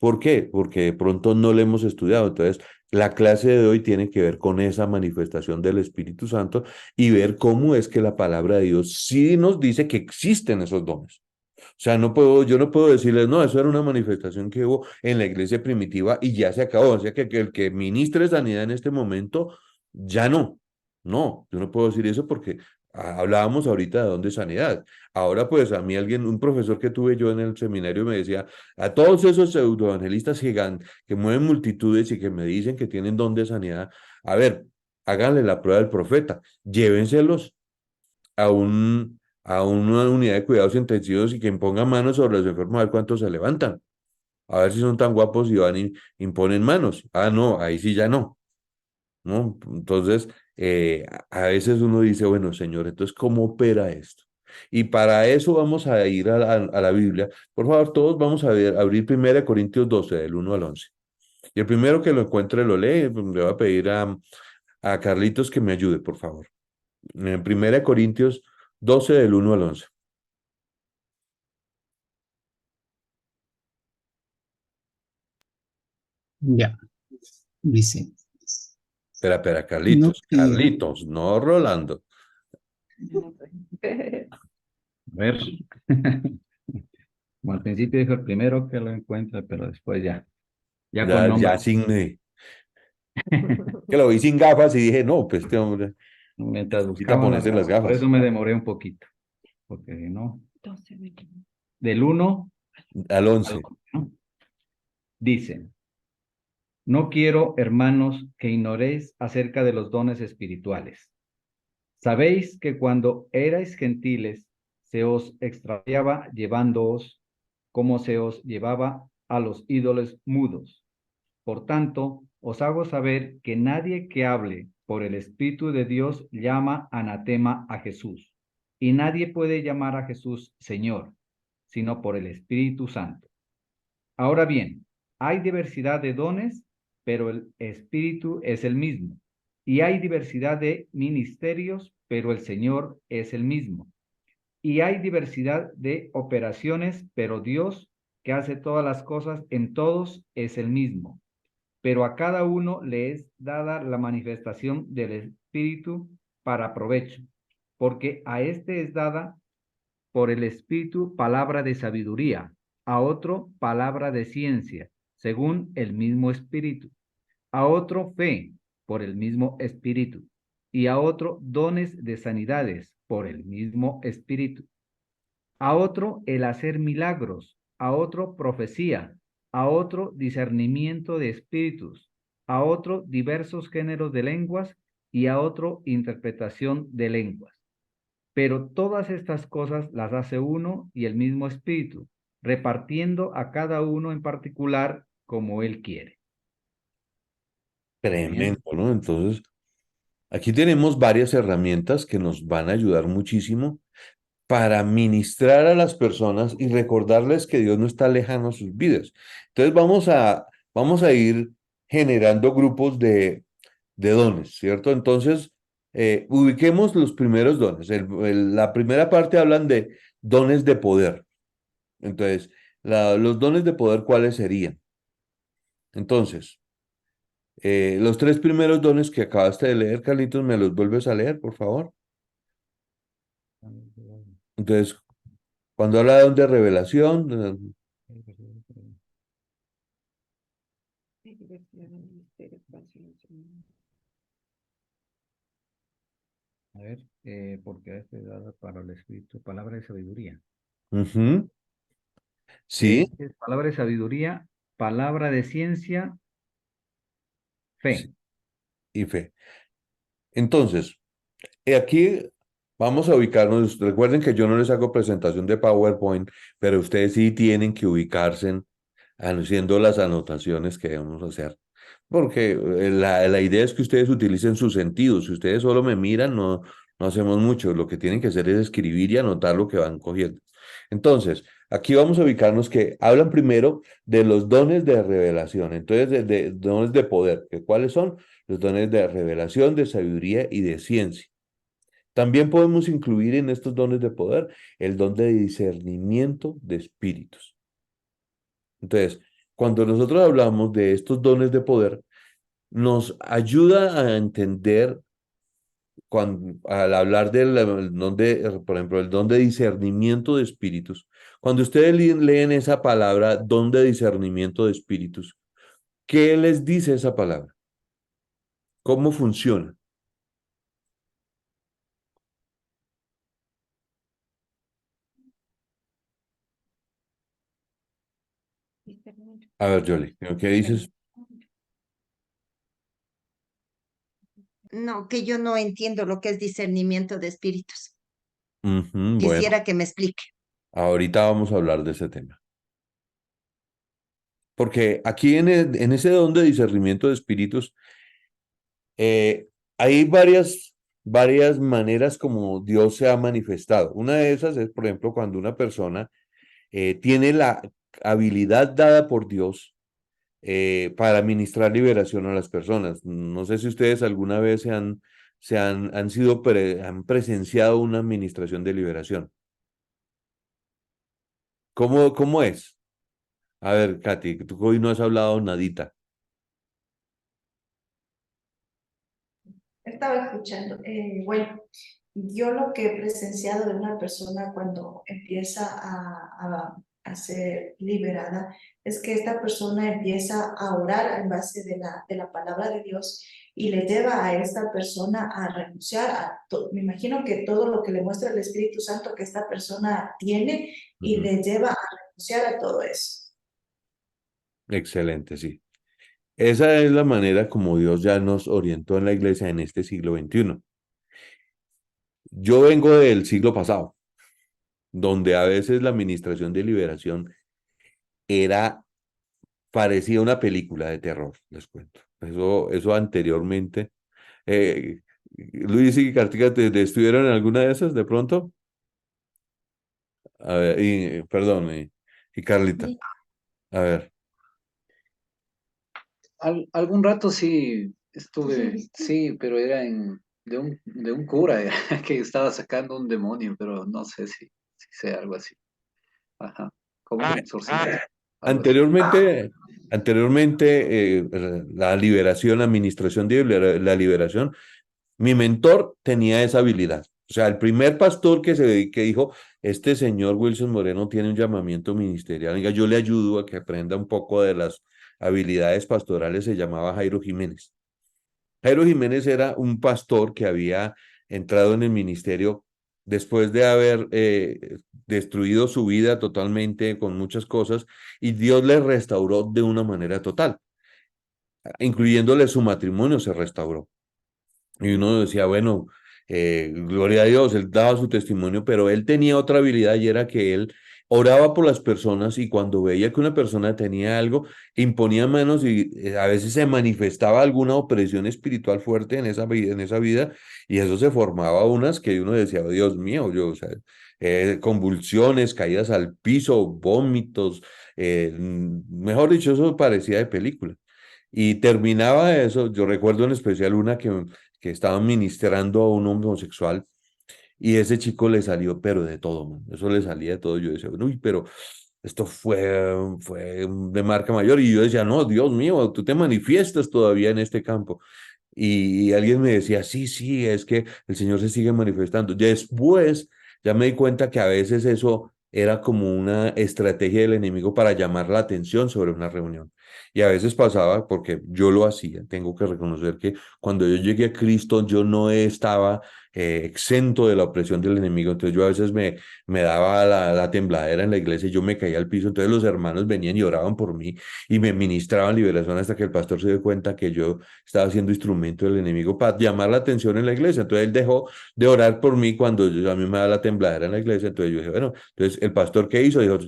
¿Por qué? Porque de pronto no la hemos estudiado. Entonces, la clase de hoy tiene que ver con esa manifestación del Espíritu Santo y ver cómo es que la palabra de Dios sí nos dice que existen esos dones. O sea, yo no puedo decirles, no, eso era una manifestación que hubo en la iglesia primitiva y ya se acabó. O sea, que el que ministre sanidad en este momento, ya no. No, yo no puedo decir eso porque Hablábamos ahorita de don de sanidad. Ahora, pues, a mí alguien, un profesor que tuve yo en el seminario me decía, a todos esos pseudoevangelistas que mueven multitudes y que me dicen que tienen don de sanidad, a ver, háganle la prueba del profeta, llévenselos a una unidad de cuidados intensivos y que impongan manos sobre los enfermos a ver cuántos se levantan, a ver si son tan guapos y van y imponen manos. Ah, no, ahí sí ya no. ¿No? Entonces, a veces uno dice, bueno, señor, entonces, ¿cómo opera esto? Y para eso vamos a ir a la Biblia. Por favor, todos vamos a ver, abrir 1 Corintios 12, del 1 al 11. Y el primero que lo encuentre lo lee. Le voy a pedir a Carlitos que me ayude, por favor. En 1 Corintios 12, del 1 al 11. Ya, dice, Espera, no Carlitos. quiero, Carlitos, no Rolando. a ver, como al principio dijo el primero que lo encuentra, pero después ya con Ya nombre. sin, que lo vi sin gafas y dije, no, pues este hombre Mientras necesita buscaba las ponerse las gafas, por eso gafas. me demoré un poquito, porque no, 12, del 1 Al al 11. 11, ¿no? Dice, no quiero, hermanos, que ignoréis acerca de los dones espirituales. Sabéis que cuando erais gentiles, se os extraviaba llevándoos como se os llevaba a los ídolos mudos. Por tanto, os hago saber que nadie que hable por el Espíritu de Dios llama anatema a Jesús, y nadie puede llamar a Jesús Señor, sino por el Espíritu Santo. Ahora bien, hay diversidad de dones, pero el Espíritu es el mismo. Y hay diversidad de ministerios, pero el Señor es el mismo. Y hay diversidad de operaciones, pero Dios, que hace todas las cosas en todos, es el mismo. Pero a cada uno le es dada la manifestación del Espíritu para provecho, porque a este es dada por el Espíritu palabra de sabiduría, a otro palabra de ciencia, según el mismo Espíritu, a otro fe, por el mismo Espíritu, y a otro dones de sanidades, por el mismo Espíritu, a otro el hacer milagros, a otro profecía, a otro discernimiento de espíritus, a otro diversos géneros de lenguas y a otro interpretación de lenguas. Pero todas estas cosas las hace uno y el mismo Espíritu, repartiendo a cada uno en particular como él quiere. Tremendo, Bien. ¿no? Entonces, aquí tenemos varias herramientas que nos van a ayudar muchísimo para ministrar a las personas y recordarles que Dios no está lejano a sus vidas. Entonces, vamos a ir generando grupos de dones, ¿cierto? Entonces, ubiquemos los primeros dones. La primera parte hablan de dones de poder. Entonces, los dones de poder, ¿cuáles serían? Entonces, los tres primeros dones que acabaste de leer, Carlitos, ¿me los vuelves a leer, por favor? Entonces, cuando habla de don de revelación, A ver, porque este es dado para el Espíritu, palabra de sabiduría. ujú, sí, Este es palabra de sabiduría, palabra de ciencia, fe. sí, y fe. Entonces, aquí vamos a ubicarnos. Recuerden que yo no les hago presentación de PowerPoint, pero ustedes sí tienen que ubicarse haciendo las anotaciones que debemos hacer. Porque la idea es que ustedes utilicen sus sentidos. Si ustedes solo me miran, no hacemos mucho. Lo que tienen que hacer es escribir y anotar lo que van cogiendo. Entonces, aquí vamos a ubicarnos que hablan primero de los dones de revelación. Entonces, de dones de poder. ¿Cuáles son? Los dones de revelación, de sabiduría y de ciencia. También podemos incluir en estos dones de poder el don de discernimiento de espíritus. Entonces, cuando nosotros hablamos de estos dones de poder, nos ayuda a entender, al hablar del don de, por ejemplo, el don de discernimiento de espíritus. Cuando ustedes leen esa palabra, don de discernimiento de espíritus, ¿qué les dice esa palabra? ¿Cómo funciona? discernimiento. A ver, Yoli, ¿qué dices? No, que yo no entiendo lo que es discernimiento de espíritus. Ujú, bueno, Quisiera que me explique. ahorita vamos a hablar de ese tema. Porque aquí en ese don de discernimiento de espíritus, hay varias maneras como Dios se ha manifestado. Una de esas es, por ejemplo, cuando una persona tiene la habilidad dada por Dios para ministrar liberación a las personas. No sé si ustedes alguna vez han presenciado una administración de liberación. ¿Cómo es? A ver, Katy, tú hoy no has hablado nadita. Estaba escuchando. Bueno, yo lo que he presenciado de una persona cuando empieza a ser liberada es que esta persona empieza a orar en base de la palabra de Dios y le lleva a esta persona a renunciar me imagino que todo lo que le muestra el Espíritu Santo que esta persona tiene y Ujú. le lleva a renunciar a todo eso. Excelente, sí. Esa es la manera como Dios ya nos orientó en la iglesia en este siglo XXI. Yo vengo del siglo pasado, donde a veces la administración de liberación era, parecía una película de terror, les cuento. Eso anteriormente. Eh, Luis y Cartica, ¿te estuvieron en alguna de esas de pronto? A ver, perdón, y Carlita, Sí. a ver. Algún rato sí estuve, sí, pero era de un cura era, que estaba sacando un demonio, pero no sé si sea algo así. Ajá, como un exorcismo, algo así. Anteriormente, la liberación, la administración de la liberación, mi mentor tenía esa habilidad. O sea, el primer pastor que dijo, este señor Wilson Moreno tiene un llamamiento ministerial, venga, yo le ayudo a que aprenda un poco de las habilidades pastorales, se llamaba Jairo Jiménez. Jairo Jiménez era un pastor que había entrado en el ministerio después de haber destruido su vida totalmente con muchas cosas y Dios le restauró de una manera total, incluyéndole su matrimonio se restauró. Y uno decía, bueno, gloria a Dios, él daba su testimonio, pero él tenía otra habilidad y era que él oraba por las personas y cuando veía que una persona tenía algo, imponía manos y a veces se manifestaba alguna opresión espiritual fuerte en esa vida y eso se formaba unas que uno decía, "Oh, Dios mío, yo, o sea, convulsiones, caídas al piso, vómitos, mejor dicho, eso parecía de película. Y terminaba eso, yo recuerdo en especial una que estaban ministrando a un homosexual y ese chico le salió, pero de todo, man. Eso le salía de todo. Yo decía, uy, pero esto fue de marca mayor. Y yo decía, no, Dios mío, tú te manifiestas todavía en este campo. Y alguien me decía, sí, sí, es que el Señor se sigue manifestando. Después ya me di cuenta que a veces eso era como una estrategia del enemigo para llamar la atención sobre una reunión. Y a veces pasaba, porque yo lo hacía, tengo que reconocer que cuando yo llegué a Cristo, yo no estaba exento de la opresión del enemigo. Entonces yo a veces me daba la tembladera en la iglesia y yo me caía al piso. Entonces los hermanos venían y oraban por mí y me ministraban liberación hasta que el pastor se dio cuenta que yo estaba siendo instrumento del enemigo para llamar la atención en la iglesia. Entonces él dejó de orar por mí cuando a mí me da la tembladera en la iglesia. Entonces yo dije, bueno, entonces el pastor ¿qué hizo? Dijo,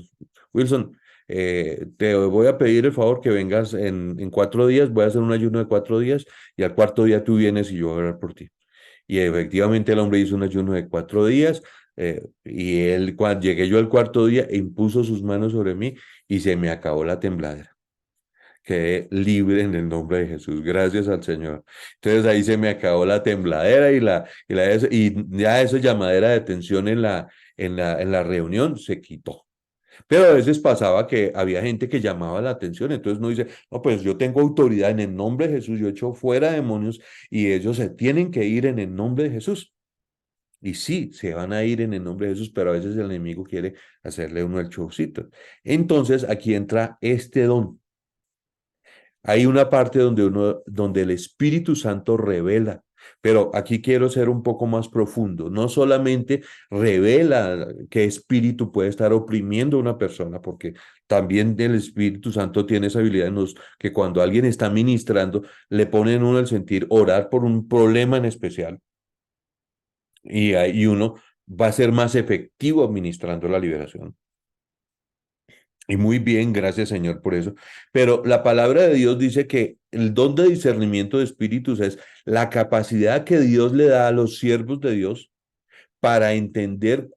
Wilson, te voy a pedir el favor que vengas en 4 días, voy a hacer un ayuno de 4 días y al cuarto día tú vienes y yo voy a orar por ti. Y efectivamente el hombre hizo un ayuno de 4 días y él, cuando llegué yo al cuarto día, impuso sus manos sobre mí y se me acabó la tembladera. Quedé libre en el nombre de Jesús, gracias al Señor. Entonces ahí se me acabó la tembladera y ya esa llamadera de tensión en la reunión se quitó. Pero a veces pasaba que había gente que llamaba la atención, entonces uno dice, no, pues yo tengo autoridad en el nombre de Jesús, yo echo fuera demonios y ellos se tienen que ir en el nombre de Jesús. Y sí, se van a ir en el nombre de Jesús, pero a veces el enemigo quiere hacerle uno el showcito. Entonces aquí entra este don. Hay una parte donde el Espíritu Santo revela Pero aquí quiero ser un poco más profundo. No solamente revela qué espíritu puede estar oprimiendo a una persona, porque también el Espíritu Santo tiene esa habilidad que cuando alguien está ministrando, le pone en uno el sentir orar por un problema en especial y uno va a ser más efectivo administrando la liberación. Y muy bien, gracias Señor por eso. Pero la palabra de Dios dice que el don de discernimiento de espíritus es la capacidad que Dios le da a los siervos de Dios para entender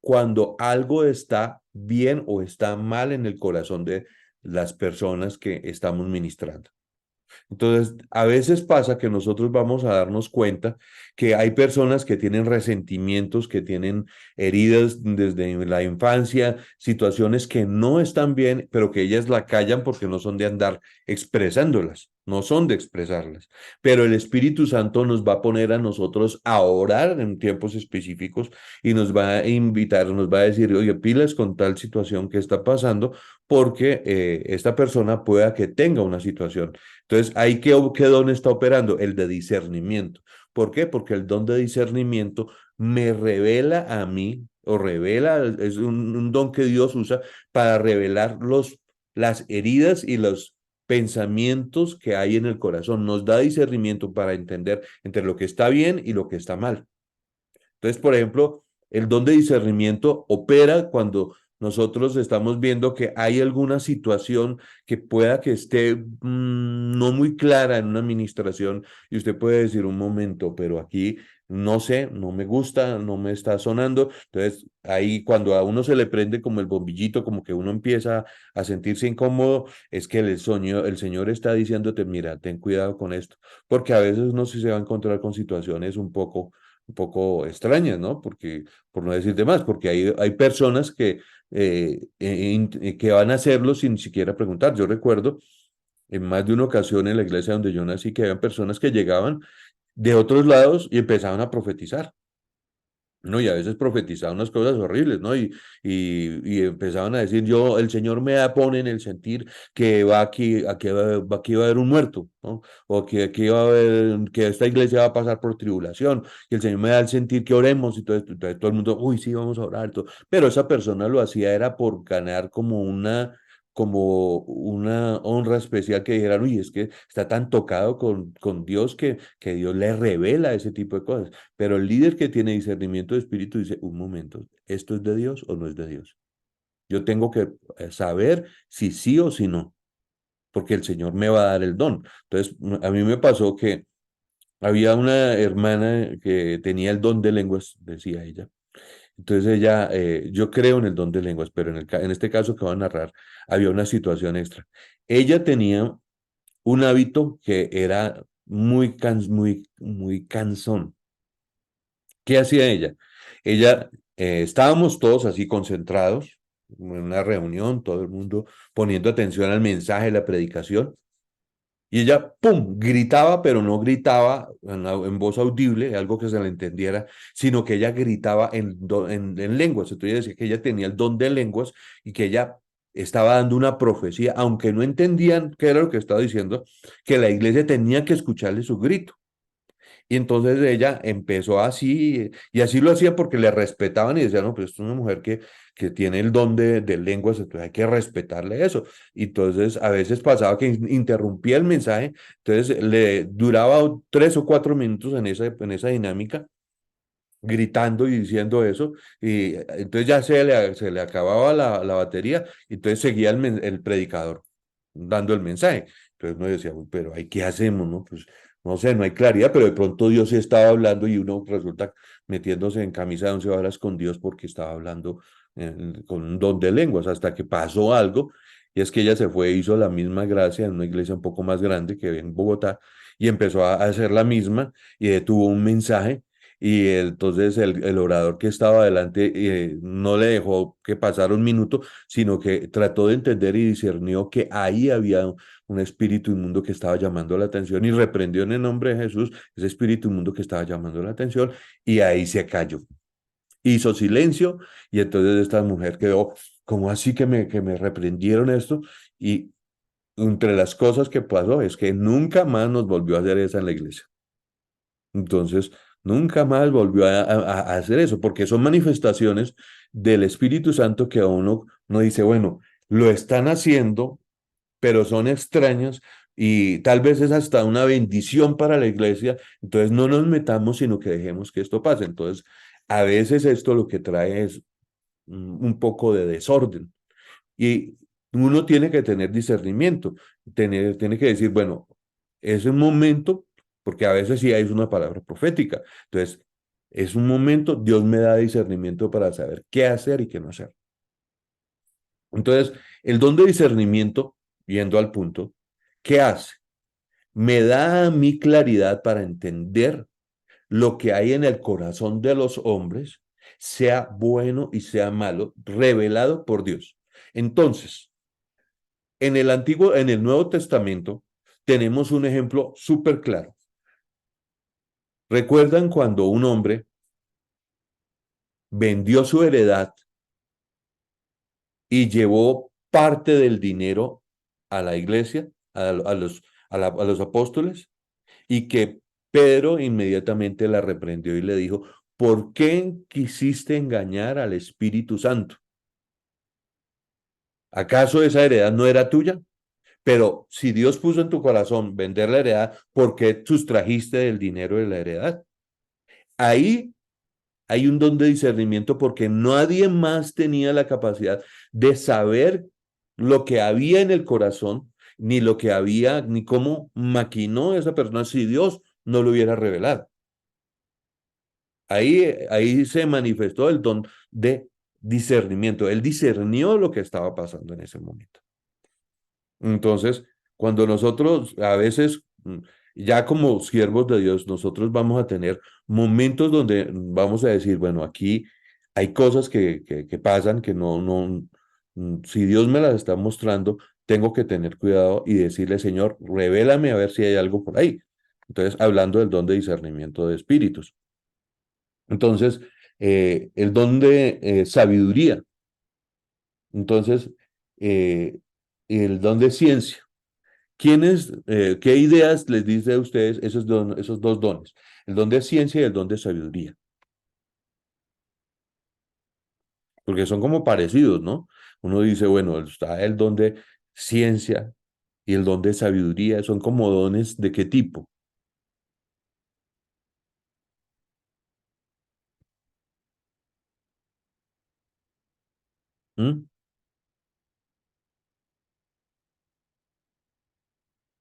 cuando algo está bien o está mal en el corazón de las personas que estamos ministrando. Entonces, a veces pasa que nosotros vamos a darnos cuenta que hay personas que tienen resentimientos, que tienen heridas desde la infancia, situaciones que no están bien, pero que ellas la callan porque no son de andar expresándolas, no son de expresarlas. Pero el Espíritu Santo nos va a poner a nosotros a orar en tiempos específicos y nos va a invitar, nos va a decir, oye, pilas con tal situación que está pasando, porque esta persona pueda que tenga una situación. Entonces, ahí qué don está operando, el de discernimiento. ¿Por qué? Porque el don de discernimiento me revela a mí, o revela, es un don que Dios usa para revelar las heridas y los pensamientos que hay en el corazón. Nos da discernimiento para entender entre lo que está bien y lo que está mal. Entonces, por ejemplo, el don de discernimiento opera cuando nosotros estamos viendo que hay alguna situación que pueda que esté no muy clara en una administración y usted puede decir un momento, pero aquí no sé, no me gusta, no me está sonando. Entonces, ahí cuando a uno se le prende como el bombillito, como que uno empieza a sentirse incómodo, es que el Señor está diciéndote, mira, ten cuidado con esto, porque a veces uno sí se va a encontrar con situaciones un poco extrañas, ¿no? Porque, por no decirte más, porque hay personas que van a hacerlo sin siquiera preguntar. Yo recuerdo en más de una ocasión en la iglesia donde yo nací que habían personas que llegaban de otros lados y empezaban a profetizar. No, y a veces profetizaban unas cosas horribles, ¿no? Y empezaban a decir, el Señor me pone en el sentir que aquí va a haber un muerto, ¿no? O que aquí va a haber, que esta iglesia va a pasar por tribulación, y el Señor me da el sentir que oremos, y entonces todo el mundo, uy, sí, vamos a orar, y todo. Pero esa persona lo hacía era por ganar como una honra especial que dijeran, uy, es que está tan tocado con Dios que Dios le revela ese tipo de cosas. Pero el líder que tiene discernimiento de espíritu dice, un momento, ¿esto es de Dios o no es de Dios? Yo tengo que saber si sí o si no, porque el Señor me va a dar el don. Entonces, a mí me pasó que había una hermana que tenía el don de lenguas, decía ella. Entonces ella, yo creo en el don de lenguas, pero en este caso que voy a narrar, había una situación extra. Ella tenía un hábito que era muy cansón. ¿Qué hacía ella? Ella, estábamos todos así concentrados en una reunión, todo el mundo poniendo atención al mensaje, la predicación, y ella, ¡pum!, gritaba, pero no gritaba en voz audible, algo que se le entendiera, sino que ella gritaba en lenguas. Entonces decía que ella tenía el don de lenguas y que ella estaba dando una profecía, aunque no entendían qué era lo que estaba diciendo, que la iglesia tenía que escucharle su grito. Y entonces ella empezó así, y así lo hacía porque le respetaban y decían, no, pues es una mujer que tiene el don de lenguas, entonces hay que respetarle eso. Y entonces a veces pasaba que interrumpía el mensaje, entonces le duraba 3 o 4 minutos en esa dinámica, gritando y diciendo eso, y entonces ya se le acababa la batería, y entonces seguía el predicador dando el mensaje. Entonces uno decía, "Uy, pero ahí qué hacemos, ¿no? Pues no sé, no hay claridad, pero de pronto Dios sí estaba hablando y uno resulta metiéndose en camisa de 11 varas con Dios porque estaba hablando con un don de lenguas, hasta que pasó algo, y es que ella se fue, hizo la misma gracia en una iglesia un poco más grande que en Bogotá, y empezó a hacer la misma, y tuvo un mensaje, y entonces el orador que estaba adelante no le dejó que pasara un minuto, sino que trató de entender y discernió que ahí había un espíritu inmundo que estaba llamando la atención y reprendió en el nombre de Jesús ese espíritu inmundo que estaba llamando la atención, y ahí se cayó. Hizo silencio, y entonces esta mujer quedó, ¿cómo así que me reprendieron esto? Y entre las cosas que pasó es que nunca más nos volvió a hacer esa en la iglesia. Entonces, nunca más volvió a hacer eso, porque son manifestaciones del Espíritu Santo que a uno no dice, bueno, lo están haciendo, pero son extrañas y tal vez es hasta una bendición para la iglesia. Entonces, no nos metamos, sino que dejemos que esto pase. Entonces, a veces esto lo que trae es un poco de desorden. Y uno tiene que tener discernimiento, tiene que decir, bueno, es un momento, porque a veces sí hay una palabra profética. Entonces, es un momento, Dios me da discernimiento para saber qué hacer y qué no hacer. Entonces, el don de discernimiento, yendo al punto, ¿qué hace? Me da a mí claridad para entender lo que hay en el corazón de los hombres, sea bueno y sea malo, revelado por Dios. Entonces, en el Nuevo Testamento, tenemos un ejemplo súper claro. ¿Recuerdan cuando un hombre vendió su heredad y llevó parte del dinero a la iglesia, a los apóstoles, y que Pedro inmediatamente la reprendió y le dijo, ¿por qué quisiste engañar al Espíritu Santo? ¿Acaso esa heredad no era tuya? Pero si Dios puso en tu corazón vender la heredad, ¿por qué sustrajiste del dinero de la heredad? Ahí hay un don de discernimiento porque nadie más tenía la capacidad de saber lo que había en el corazón, ni lo que había, ni cómo maquinó esa persona si Dios no lo hubiera revelado. Ahí se manifestó el don de discernimiento. Él discernió lo que estaba pasando en ese momento. Entonces, cuando nosotros a veces, ya como siervos de Dios, nosotros vamos a tener momentos donde vamos a decir, bueno, aquí hay cosas que pasan que si Dios me las está mostrando, tengo que tener cuidado y decirle, Señor, revélame a ver si hay algo por ahí. Entonces, hablando del don de discernimiento de espíritus. Entonces, el don de sabiduría. Entonces, eh, el don de ciencia. ¿Qué ideas les dice a ustedes esos dos dones? El don de ciencia y el don de sabiduría. Porque son como parecidos, ¿no? Uno dice, bueno, está el don de ciencia y el don de sabiduría. Son como dones de qué tipo. ¿Mm?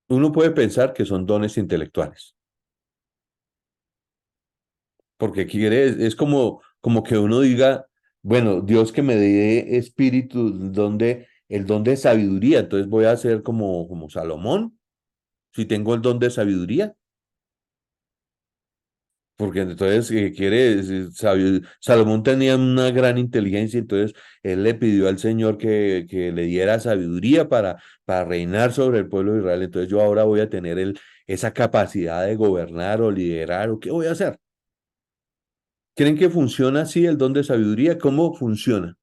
Uno puede pensar que son dones intelectuales. Porque es como que uno diga, bueno, Dios que me dé espíritu, el don de sabiduría, entonces voy a ser como Salomón, si tengo el don de sabiduría, porque entonces Salomón tenía una gran inteligencia, entonces él le pidió al Señor que le diera sabiduría para reinar sobre el pueblo de Israel, entonces yo ahora voy a tener esa capacidad de gobernar o liderar, o qué voy a hacer. ¿Creen que funciona así el don de sabiduría? ¿Cómo funciona?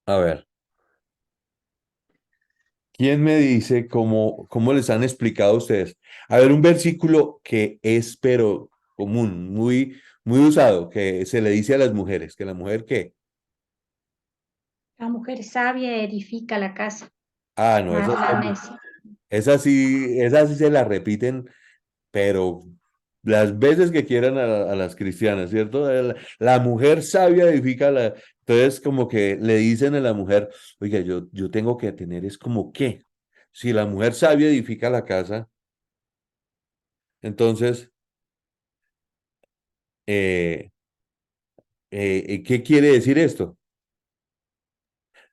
A ver, ¿quién me dice cómo les han explicado a ustedes? A ver, un versículo que es, pero común, muy usado, que se le dice a las mujeres, que la mujer qué. La mujer sabia edifica la casa, Ah, no, mas la necia. esa sí se la repiten, pero las veces que quieran a las cristianas, ¿cierto? La mujer sabia edifica la. Entonces, como que le dicen a la mujer, oiga, yo tengo que tener, es como qué. Si la mujer sabia edifica la casa, entonces, eh, ¿qué quiere decir esto?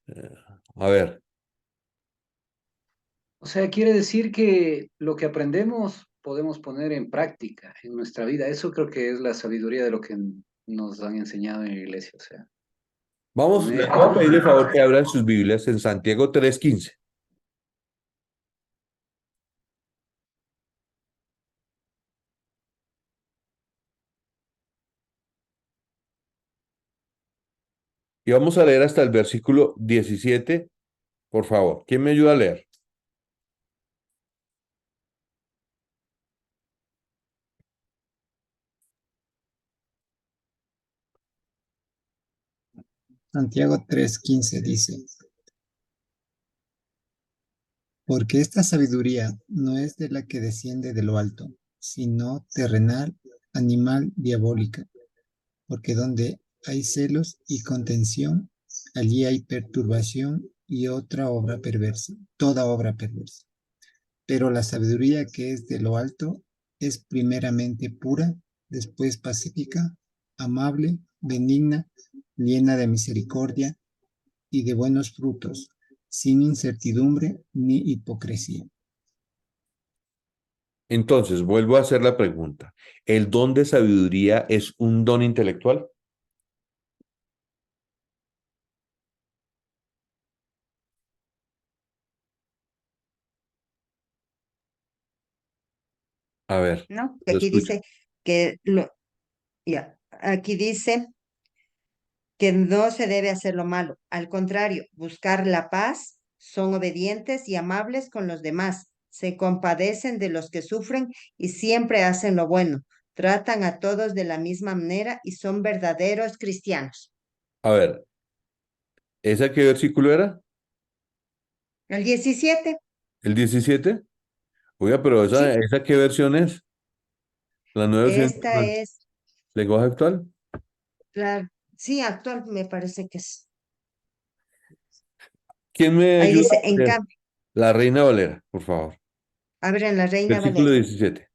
Eh, a ver, O sea, quiere decir que lo que aprendemos podemos poner en práctica en nuestra vida. Eso creo que es la sabiduría de lo que nos han enseñado en la iglesia. O sea, les poner, voy a pedir de favor que abran sus Biblias en Santiago 3:15. Y vamos a leer hasta el versículo 17, por favor. ¿Quién me ayuda a leer? Santiago 3:15 dice, porque esta sabiduría no es de la que desciende de lo alto, sino terrenal, animal, diabólica, porque donde hay celos y contención, allí hay perturbación y otra obra perversa, toda obra perversa. Pero la sabiduría que es de lo alto es primeramente pura, después pacífica, amable, benigna, llena de misericordia y de buenos frutos, sin incertidumbre ni hipocresía. Entonces, vuelvo a hacer la pregunta. ¿El don de sabiduría es un don intelectual? A ver, ¿no? lo Aquí escucho. dice que ya, aquí dice que no se debe hacer lo malo. Al contrario, buscar la paz, son obedientes y amables con los demás, se compadecen de los que sufren y siempre hacen lo bueno. Tratan a todos de la misma manera y son verdaderos cristianos. A ver, ¿esa qué versículo era? El 17, ¿El 17? Oiga, pero esa, sí, ¿esa qué versión es? ¿La nueva versión esta internacional? es ¿Lenguaje actual? la, sí, actual me parece que es. ¿Quién me Ahí ayuda dice, a en leer? cambio, La Reina Valera, por favor. a ver, en la Reina Versículo Valera. 17.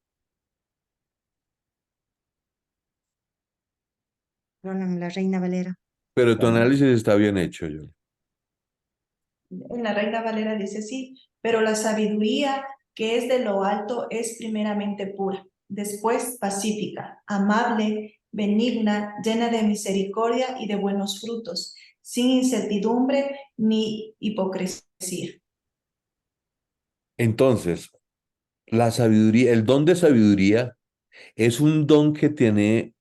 No, no, en la Reina Valera. Pero tu análisis está bien hecho, yo. En la Reina Valera dice sí, pero la sabiduría que es de lo alto es primeramente pura, después pacífica, amable, benigna, llena de misericordia y de buenos frutos, sin incertidumbre ni hipocresía. Entonces, la sabiduría, el don de sabiduría es un don que tiene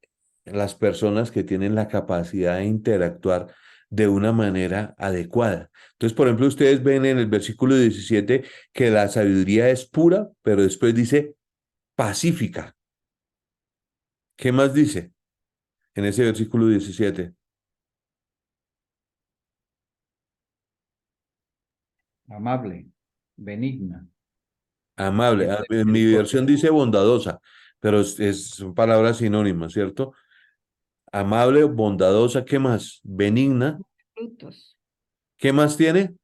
las personas que tienen la capacidad de interactuar de una manera adecuada. Entonces, por ejemplo, ustedes ven en el versículo 17 que la sabiduría es pura, pero después dice pacífica. ¿Qué más dice en ese versículo 17? Amable, benigna, Amable. llena de En mi versión misericordia. dice bondadosa, pero son palabras sinónimas, ¿cierto? Amable, bondadosa, ¿qué más? Benigna, Frutos, ¿qué más tiene?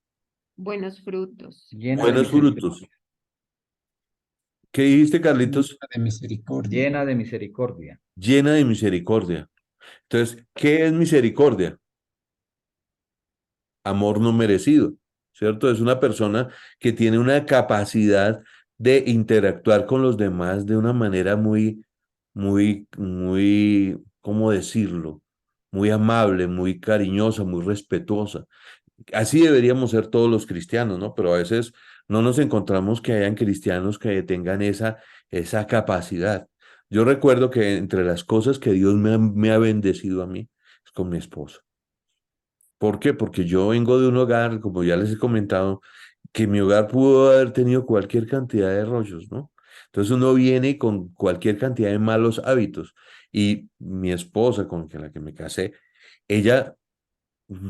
buenos frutos. Llena de Buenos frutos. misericordia. ¿Qué dijiste, Carlitos? De misericordia. Llena de misericordia. Llena de misericordia. Entonces, ¿qué es misericordia? Amor no merecido, ¿cierto? Es una persona que tiene una capacidad de interactuar con los demás de una manera muy, ¿cómo decirlo? Muy amable, muy cariñosa, muy respetuosa. Así deberíamos ser todos los cristianos, ¿no? Pero a veces no nos encontramos que hayan cristianos que tengan esa capacidad. Yo recuerdo que entre las cosas que Dios me ha bendecido a mí es con mi esposa. ¿Por qué? Porque yo vengo de un hogar, como ya les he comentado, que mi hogar pudo haber tenido cualquier cantidad de rollos, ¿no? Entonces uno viene con cualquier cantidad de malos hábitos. Y mi esposa, la que me casé, ella,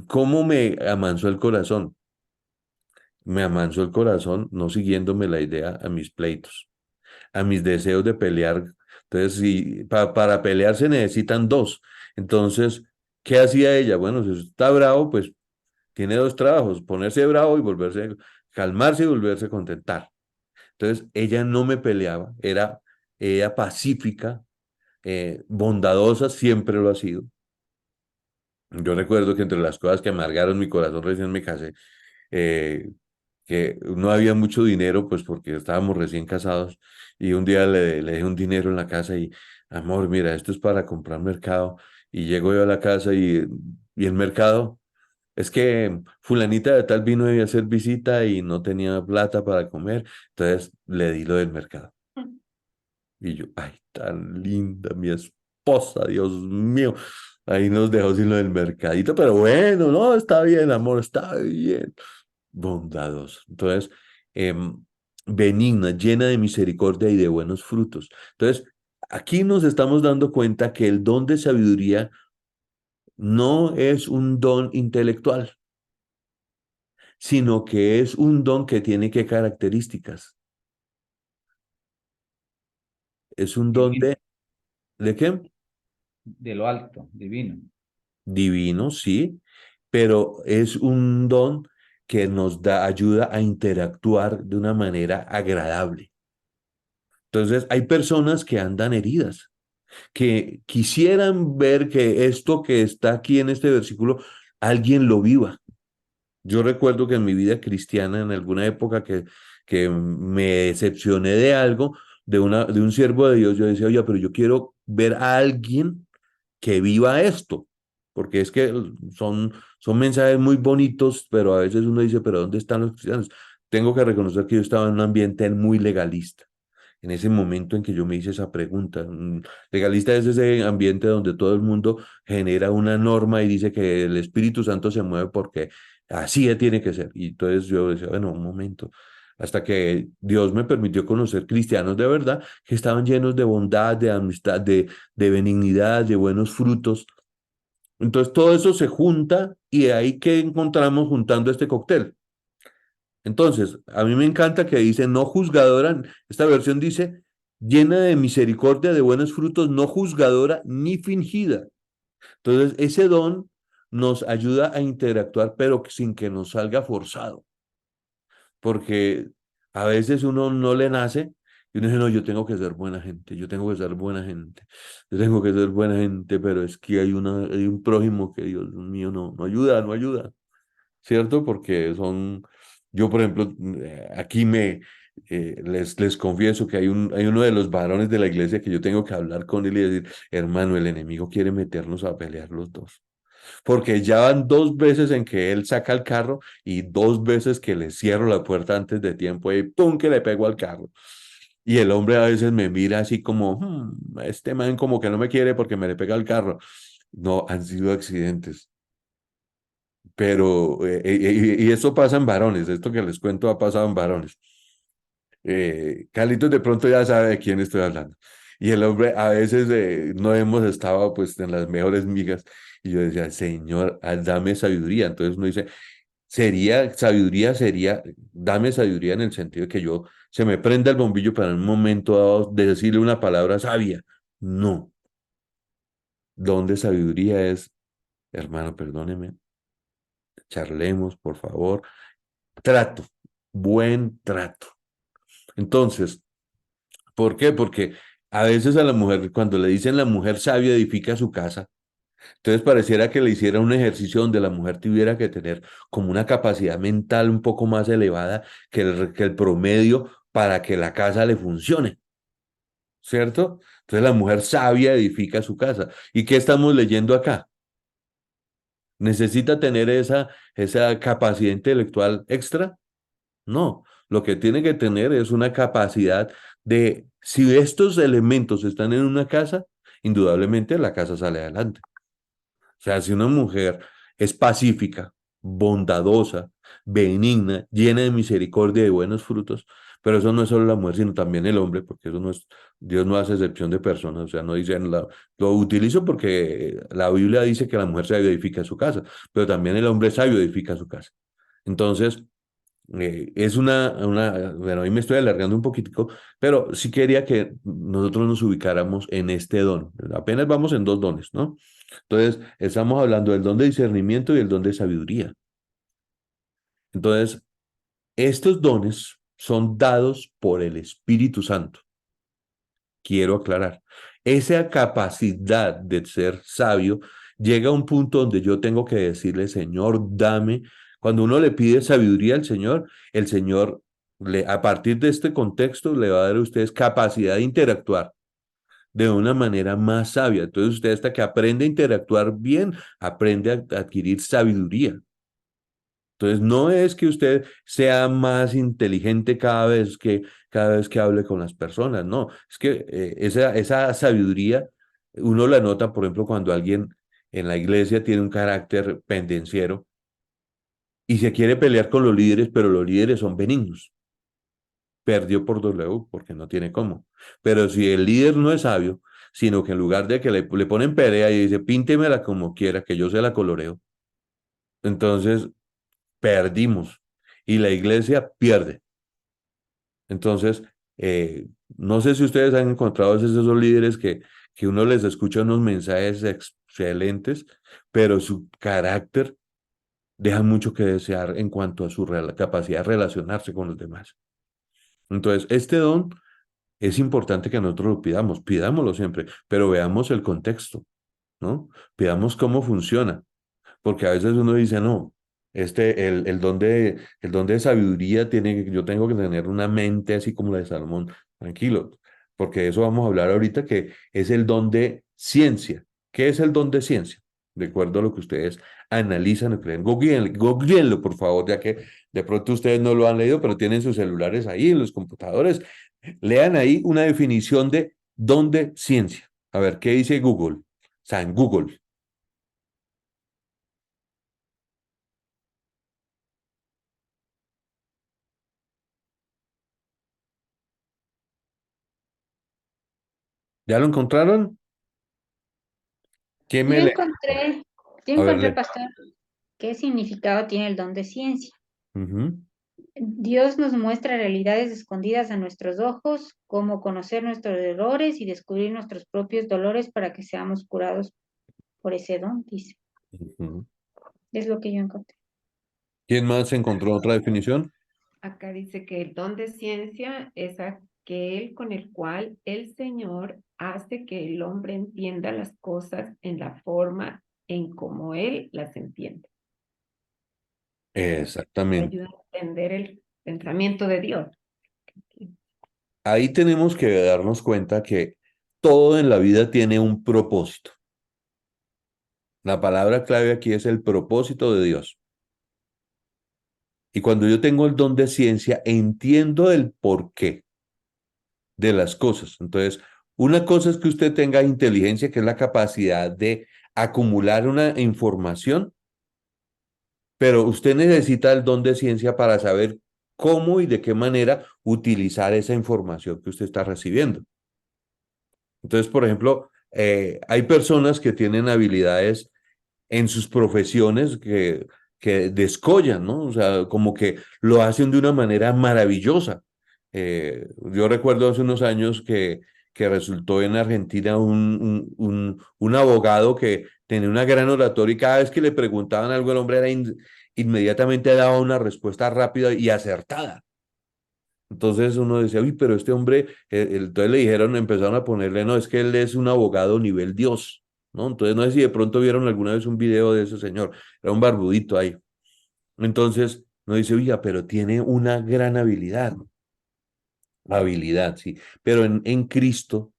¿cómo me amansó el corazón? Me amansó el corazón no siguiéndome la idea a mis pleitos, a mis deseos de pelear. Entonces, si, para pelear se necesitan dos. Entonces, ¿qué hacía ella? Bueno, si está bravo, pues tiene dos trabajos, ponerse bravo y volverse, calmarse y volverse a contentar. Entonces, ella no me peleaba, era ella pacífica, bondadosa, siempre lo ha sido. Yo recuerdo que entre las cosas que amargaron mi corazón recién me casé, eh, que no había mucho dinero, pues porque estábamos recién casados, y un día le dejé un dinero en la casa y, amor, mira, esto es para comprar mercado, y llego yo a la casa y el mercado, es que fulanita de tal vino a hacer visita y no tenía plata para comer, entonces le di lo del mercado. Y yo, ay, tan linda mi esposa, Dios mío. Ahí nos dejó sin lo del mercadito, pero bueno, no, está bien, amor, está bien. Bondadosa. Entonces, em, benigna, llena de misericordia y de buenos frutos. Entonces, aquí nos estamos dando cuenta que el don de sabiduría no es un don intelectual, sino que es un don que tiene qué características. Es un don Divino, ¿de qué? de lo alto, divino. Divino, sí, pero es un don que nos da ayuda a interactuar de una manera agradable. Entonces, hay personas que andan heridas, que quisieran ver que esto que está aquí en este versículo, alguien lo viva. Yo recuerdo que en mi vida cristiana, en alguna época que me decepcioné de algo, de un siervo de Dios, yo decía, oye, pero yo quiero ver a alguien que viva esto, porque es que son mensajes muy bonitos, pero a veces uno dice, pero ¿dónde están los cristianos? Tengo que reconocer que yo estaba en un ambiente muy legalista. En ese momento en que yo me hice esa pregunta, legalista es ese ambiente donde todo el mundo genera una norma y dice que el Espíritu Santo se mueve porque así tiene que ser. Y entonces yo decía, bueno, un momento, hasta que Dios me permitió conocer cristianos de verdad que estaban llenos de bondad, de amistad, de benignidad, de buenos frutos. Entonces todo eso se junta y ahí que encontramos juntando este cóctel. Entonces, a mí me encanta que dice no juzgadora, esta versión dice llena de misericordia, de buenos frutos, no juzgadora ni fingida. Entonces, ese don nos ayuda a interactuar, pero sin que nos salga forzado, porque a veces uno no le nace y uno dice, no, yo tengo que ser buena gente, yo tengo que ser buena gente, yo tengo que ser buena gente, pero es que hay un prójimo que, Dios mío, no ayuda, no ayuda. ¿Cierto? Porque yo por ejemplo, aquí les confieso que hay uno de los varones de la iglesia que yo tengo que hablar con él y decir, hermano, el enemigo quiere meternos a pelear los dos. Porque ya van 2 veces en que él saca el carro y 2 veces que le cierro la puerta antes de tiempo y ¡pum! Que le pego al carro. Y el hombre a veces me mira así como, este man como que no me quiere porque me le pega el carro. No, han sido accidentes. Pero, y esto pasa en varones, esto que les cuento ha pasado en varones. Carlitos de pronto ya sabe de quién estoy hablando. Y el hombre, a veces no hemos estado pues en las mejores migas. Y yo decía, Señor, dame sabiduría. Entonces uno dice, dame sabiduría en el sentido de que yo se me prenda el bombillo para en un momento dado de decirle una palabra sabia. No, don de sabiduría es, hermano, perdóneme, charlemos, por favor. Trato, buen trato. Entonces, ¿por qué? Porque a veces a la mujer, cuando le dicen la mujer sabia edifica su casa, entonces pareciera que le hiciera un ejercicio donde la mujer tuviera que tener como una capacidad mental un poco más elevada que el promedio para que la casa le funcione, ¿cierto? Entonces la mujer sabia edifica su casa. ¿Y qué estamos leyendo acá? ¿Necesita tener esa capacidad intelectual extra? No, lo que tiene que tener es una capacidad de, si estos elementos están en una casa, indudablemente la casa sale adelante. O sea, si una mujer es pacífica, bondadosa, benigna, llena de misericordia y de buenos frutos, pero eso no es solo la mujer, sino también el hombre, porque eso no es, Dios no hace excepción de personas, o sea, no dicen, lo utilizo porque la Biblia dice que la mujer sabia edifica su casa, pero también el hombre sabio edifica su casa. Entonces, es bueno, ahí me estoy alargando un poquitico, pero sí quería que nosotros nos ubicáramos en este don. Apenas vamos en 2 dones, ¿no? Entonces, estamos hablando del don de discernimiento y el don de sabiduría. Entonces, estos dones son dados por el Espíritu Santo. Quiero aclarar. Esa capacidad de ser sabio llega a un punto donde yo tengo que decirle, Señor, dame. Cuando uno le pide sabiduría al Señor, el Señor, a partir de este contexto, le va a dar a ustedes capacidad de interactuar de una manera más sabia. Entonces, usted hasta que aprende a interactuar bien, aprende a adquirir sabiduría. Entonces, no es que usted sea más inteligente cada vez que hable con las personas, no, es que esa sabiduría uno la nota, por ejemplo, cuando alguien en la iglesia tiene un carácter pendenciero y se quiere pelear con los líderes, pero los líderes son benignos. Perdió por W porque no tiene cómo. Pero si el líder no es sabio, sino que en lugar de que le ponen perea y dice, píntemela como quiera, que yo se la coloreo. Entonces, perdimos y la iglesia pierde. Entonces, no sé si ustedes han encontrado esos líderes que uno les escucha unos mensajes excelentes, pero su carácter deja mucho que desear en cuanto a su capacidad de relacionarse con los demás. Entonces, este don es importante que nosotros lo pidamos, pidámoslo siempre, pero veamos el contexto, ¿no? Pidamos cómo funciona, porque a veces uno dice, no, el don de sabiduría yo tengo que tener una mente así como la de Salomón, tranquilo, porque de eso vamos a hablar ahorita, que es el don de ciencia. ¿Qué es el don de ciencia? De acuerdo a lo que ustedes analizan o creen. Googleenlo, por favor, ya que de pronto ustedes no lo han leído, pero tienen sus celulares ahí en los computadores. Lean ahí una definición de don de ciencia. A ver, ¿qué dice Google? O sea, en Google. ¿Ya lo encontraron? ¿Quién Yo me lee? encontré, yo A ver, encontré, lee. pastor, qué significado tiene el don de ciencia. Ujú. Dios nos muestra realidades escondidas a nuestros ojos, cómo conocer nuestros errores y descubrir nuestros propios dolores para que seamos curados por ese don, dice. Ujú. Es lo que yo encontré. ¿Quién más encontró otra definición? Acá dice que el don de ciencia es aquel con el cual el Señor hace que el hombre entienda las cosas en la forma en como él las entiende. Le Exactamente. ayuda a entender el pensamiento de Dios. Ahí tenemos que darnos cuenta que todo en la vida tiene un propósito. La palabra clave aquí es el propósito de Dios. Y cuando yo tengo el don de ciencia, entiendo el porqué de las cosas. Entonces, una cosa es que usted tenga inteligencia, que es la capacidad de acumular una información, pero usted necesita el don de ciencia para saber cómo y de qué manera utilizar esa información que usted está recibiendo. Entonces, por ejemplo, hay personas que tienen habilidades en sus profesiones que descollan, ¿no? O sea, como que lo hacen de una manera maravillosa. Yo recuerdo hace unos años que resultó en Argentina un abogado que tenía una gran oratoria y cada vez que le preguntaban algo, el hombre inmediatamente daba una respuesta rápida y acertada. Entonces uno decía, uy, pero este hombre, entonces le dijeron, empezaron a ponerle, no, es que él es un abogado nivel Dios, ¿no? Entonces no sé si de pronto vieron alguna vez un video de ese señor, era un barbudito ahí. Entonces uno dice, oiga, pero tiene una gran habilidad, sí, pero en Cristo,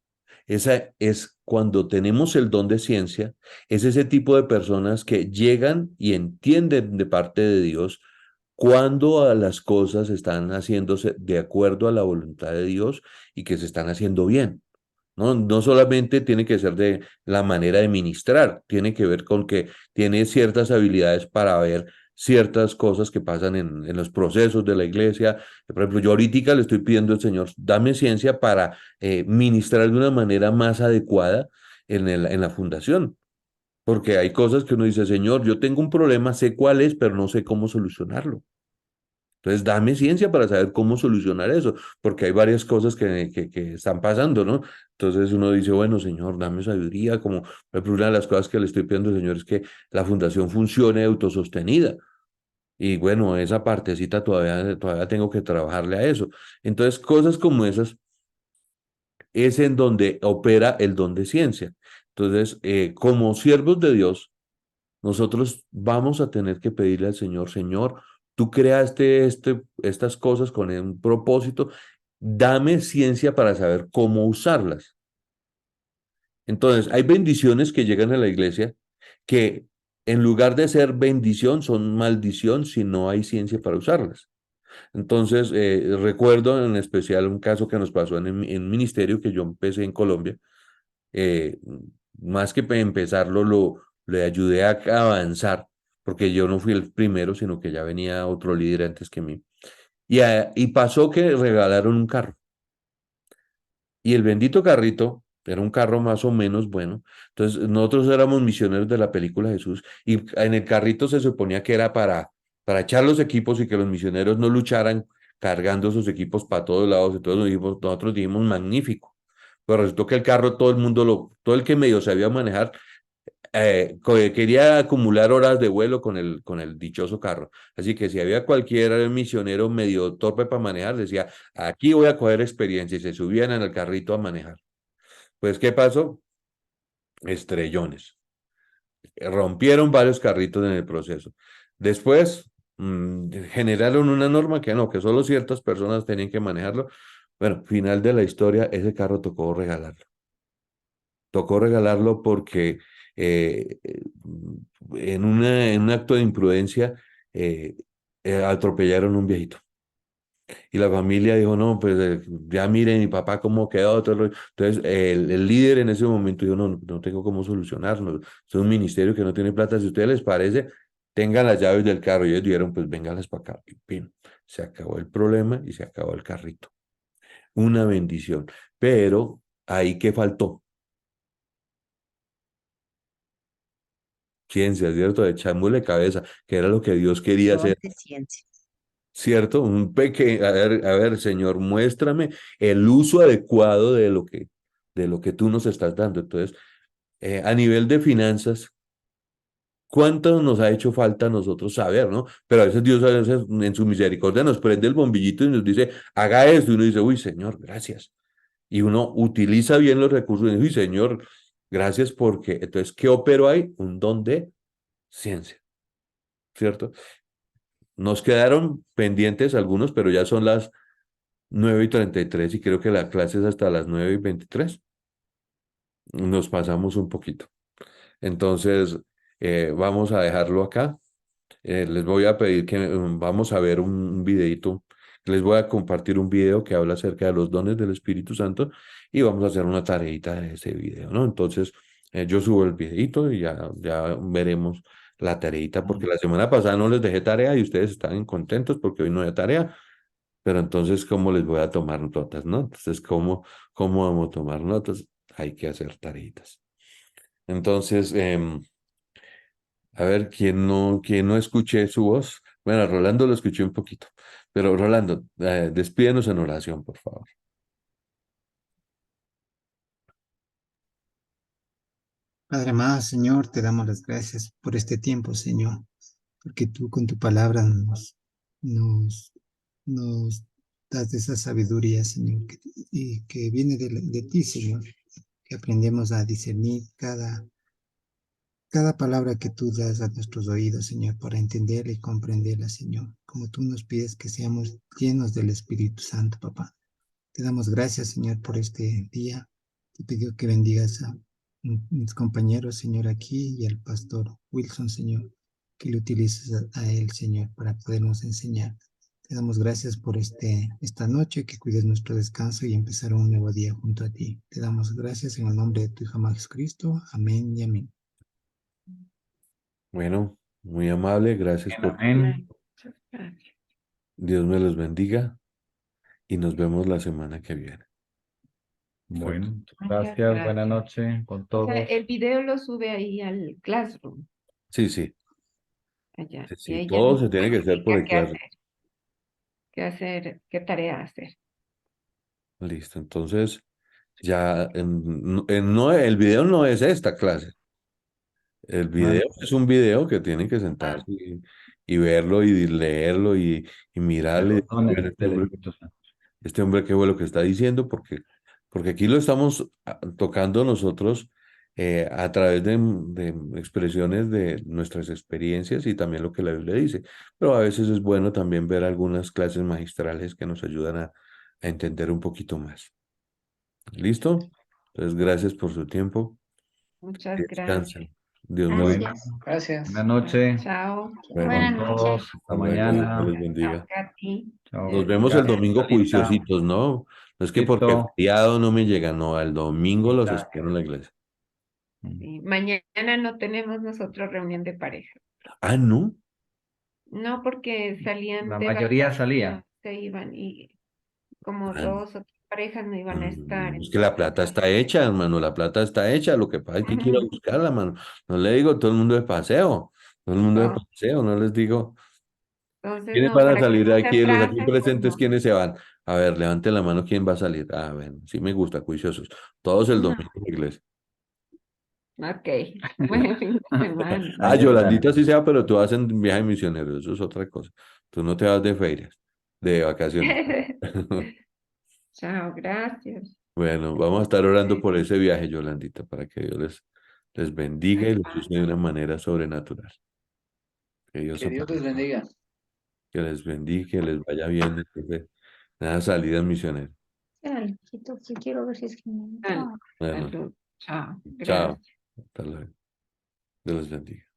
esa es cuando tenemos el don de ciencia, es ese tipo de personas que llegan y entienden de parte de Dios cuando a las cosas están haciéndose de acuerdo a la voluntad de Dios y que se están haciendo bien. No, no solamente tiene que ser de la manera de ministrar, tiene que ver con que tiene ciertas habilidades para ver ciertas cosas que pasan en los procesos de la iglesia. Por ejemplo, yo ahorita le estoy pidiendo al Señor, dame ciencia para ministrar de una manera más adecuada en la fundación. Porque hay cosas que uno dice, Señor, yo tengo un problema, sé cuál es, pero no sé cómo solucionarlo. Entonces, dame ciencia para saber cómo solucionar eso, porque hay varias cosas que están pasando, ¿no? Entonces uno dice, bueno, Señor, dame sabiduría, como por ejemplo, una de las cosas que le estoy pidiendo, Señor, es que la fundación funcione autosostenida. Y bueno, esa partecita todavía tengo que trabajarle a eso. Entonces, cosas como esas es en donde opera el don de ciencia. Entonces, como siervos de Dios, nosotros vamos a tener que pedirle al Señor, Señor, tú creaste estas cosas con un propósito, dame ciencia para saber cómo usarlas. Entonces, hay bendiciones que llegan a la iglesia que en lugar de ser bendición son maldición si no hay ciencia para usarlas. Entonces, recuerdo en especial un caso que nos pasó en ministerio que yo empecé en Colombia. eh, Más que empezarlo, le ayudé a avanzar, porque yo no fui el primero, sino que ya venía otro líder antes que mí. Y pasó que regalaron un carro. Y el bendito carrito Era un carro más o menos bueno. Entonces, nosotros éramos misioneros de la película Jesús y en el carrito se suponía que era para echar los equipos y que los misioneros no lucharan cargando sus equipos para todos lados. Entonces nosotros dijimos, magnífico. Pero resultó que el carro, todo el que medio sabía manejar, quería acumular horas de vuelo con el dichoso carro. Así que si había cualquier misionero medio torpe para manejar, decía, aquí voy a coger experiencia y se subían en el carrito a manejar. Pues, ¿qué pasó? Estrellones. Rompieron varios carritos en el proceso. Después generaron una norma que no, que solo ciertas personas tenían que manejarlo. Bueno, final de la historia, ese carro tocó regalarlo. Tocó regalarlo porque en un acto de imprudencia eh, atropellaron un viejito. Y la familia dijo, no, pues ya miren mi papá cómo quedó. Entonces, el líder en ese momento dijo, no, no tengo cómo solucionarlo. Es un ministerio que no tiene plata. Si a ustedes les parece, tengan las llaves del carro. Y ellos dijeron, pues vénganlas para acá. Y pin, se acabó el problema y se acabó el carrito. Una bendición. Pero ahí qué faltó. Ciencia, ¿cierto? Echámosle cabeza, que era lo que Dios quería Don hacer. de ciencia. ¿Cierto? Un pequeño, a ver, Señor, muéstrame el uso adecuado de lo que tú nos estás dando. Entonces, a nivel de finanzas, ¿cuánto nos ha hecho falta a nosotros saber, no? Pero a veces Dios a veces, en su misericordia nos prende el bombillito y nos dice, haga esto, y uno dice, uy, Señor, gracias. Y uno utiliza bien los recursos y dice, uy, Señor, gracias porque, entonces, ¿qué opero ahí? Un don de ciencia, ¿cierto? Nos quedaron pendientes algunos, pero ya son las 9:33 y creo que la clase es hasta las 9:23. Nos pasamos un poquito. Entonces, vamos a dejarlo acá. Les voy a pedir que vamos a ver un videito. Les voy a compartir un video que habla acerca de los dones del Espíritu Santo y vamos a hacer una tareita de ese video, ¿no? Entonces, yo subo el videito y ya veremos la tareita, porque la semana pasada no les dejé tarea y ustedes estaban contentos porque hoy no hay tarea. Pero entonces, ¿cómo les voy a tomar notas, no? Entonces, ¿cómo vamos a tomar notas? Hay que hacer tareitas. Entonces, a ver, ¿quién no escuché su voz? Bueno, a Rolando lo escuché un poquito. Pero Rolando, despídenos en oración, por favor. Padre amado, Señor, te damos las gracias por este tiempo, Señor, porque tú con tu palabra nos, nos das esa sabiduría, Señor, y que viene de ti, Señor, que aprendemos a discernir cada palabra que tú das a nuestros oídos, Señor, para entenderla y comprenderla, Señor, como tú nos pides que seamos llenos del Espíritu Santo, papá. Te damos gracias, Señor, por este día. Te pido que bendigas a mis compañeros, Señor, aquí y al pastor Wilson, Señor, que le utilices a él, Señor, para podernos enseñar. Te damos gracias por esta noche, que cuides nuestro descanso y empezar un nuevo día junto a ti. Te damos gracias en el nombre de tu Hijo Jesucristo. Amén y amén. Bueno, muy amable, gracias por... Amén. Muchas gracias. Dios me los bendiga y nos vemos la semana que viene. Bueno, Muchas gracias. Buenas gracias. noches con O sea, todos. el video lo sube ahí al Classroom, Sí, sí, allá. sí, Y sí, ahí ya todo nos se tiene que hacer por explica el clase. qué tarea hacer. Listo, entonces ya no, el video no es esta clase. El Ah, video es un video que tienen que sentarse y verlo y leerlo y de mirarle. los dones Ver del Espíritu Santo. este hombre qué bueno lo que está diciendo, porque aquí lo estamos tocando nosotros a través de expresiones de nuestras experiencias y también lo que la Biblia dice. Pero a veces es bueno también ver algunas clases magistrales que nos ayudan a entender un poquito más. ¿Listo? Entonces, gracias por su tiempo. Muchas gracias. Descansen. Dios me los Bueno, Gracias. Gracias. buenas noches Chao. Bueno, Buenas con noches. todos. Hasta bueno, Dios me mañana. los bendiga. Chao, Katy. Nos Chao. vemos el Gracias, domingo Lolita. juiciositos, ¿no? No es que porque Listo. feriado no me llega, no, el domingo los Exacto. espero en la iglesia. Sí, mañana no tenemos nosotros reunión de pareja. Ah, ¿no? No, porque salían La de mayoría vacaciones, salía. se iban y como Ah, dos o tres parejas no iban a estar. Es que la plata está hecha, hermano, la plata está hecha. Lo que pasa es que quiero buscarla, mano. No le digo todo el mundo de paseo, todo el mundo de No, paseo, no les digo. entonces, ¿Quiénes no, van a para que salir de no se aquí de los aquí atrasen, pues presentes? no. ¿Quiénes se van? A ver, levante la mano, ¿quién va a salir? Ah, bueno, sí me gusta, juiciosos. Todos el No, domingo en la iglesia. ok, buen fin de semana. Ah, Ay, Joana. Yolandita sí sea, pero tú vas en viaje misionero, eso es otra cosa. Tú no te vas de ferias, de vacaciones. Chao, gracias. Bueno, vamos a estar orando por ese viaje, Yolandita, para que Dios les bendiga y los use de una manera sobrenatural. Que Dios Que Dios les bendiga. que les bendiga, que les vaya bien. Entonces, nada, salidas misioneras. Dale, hijito, sí quiero ver si es que me... Dale, Bueno, salud. Chao, chao. gracias. Hasta luego. Dios les bendiga.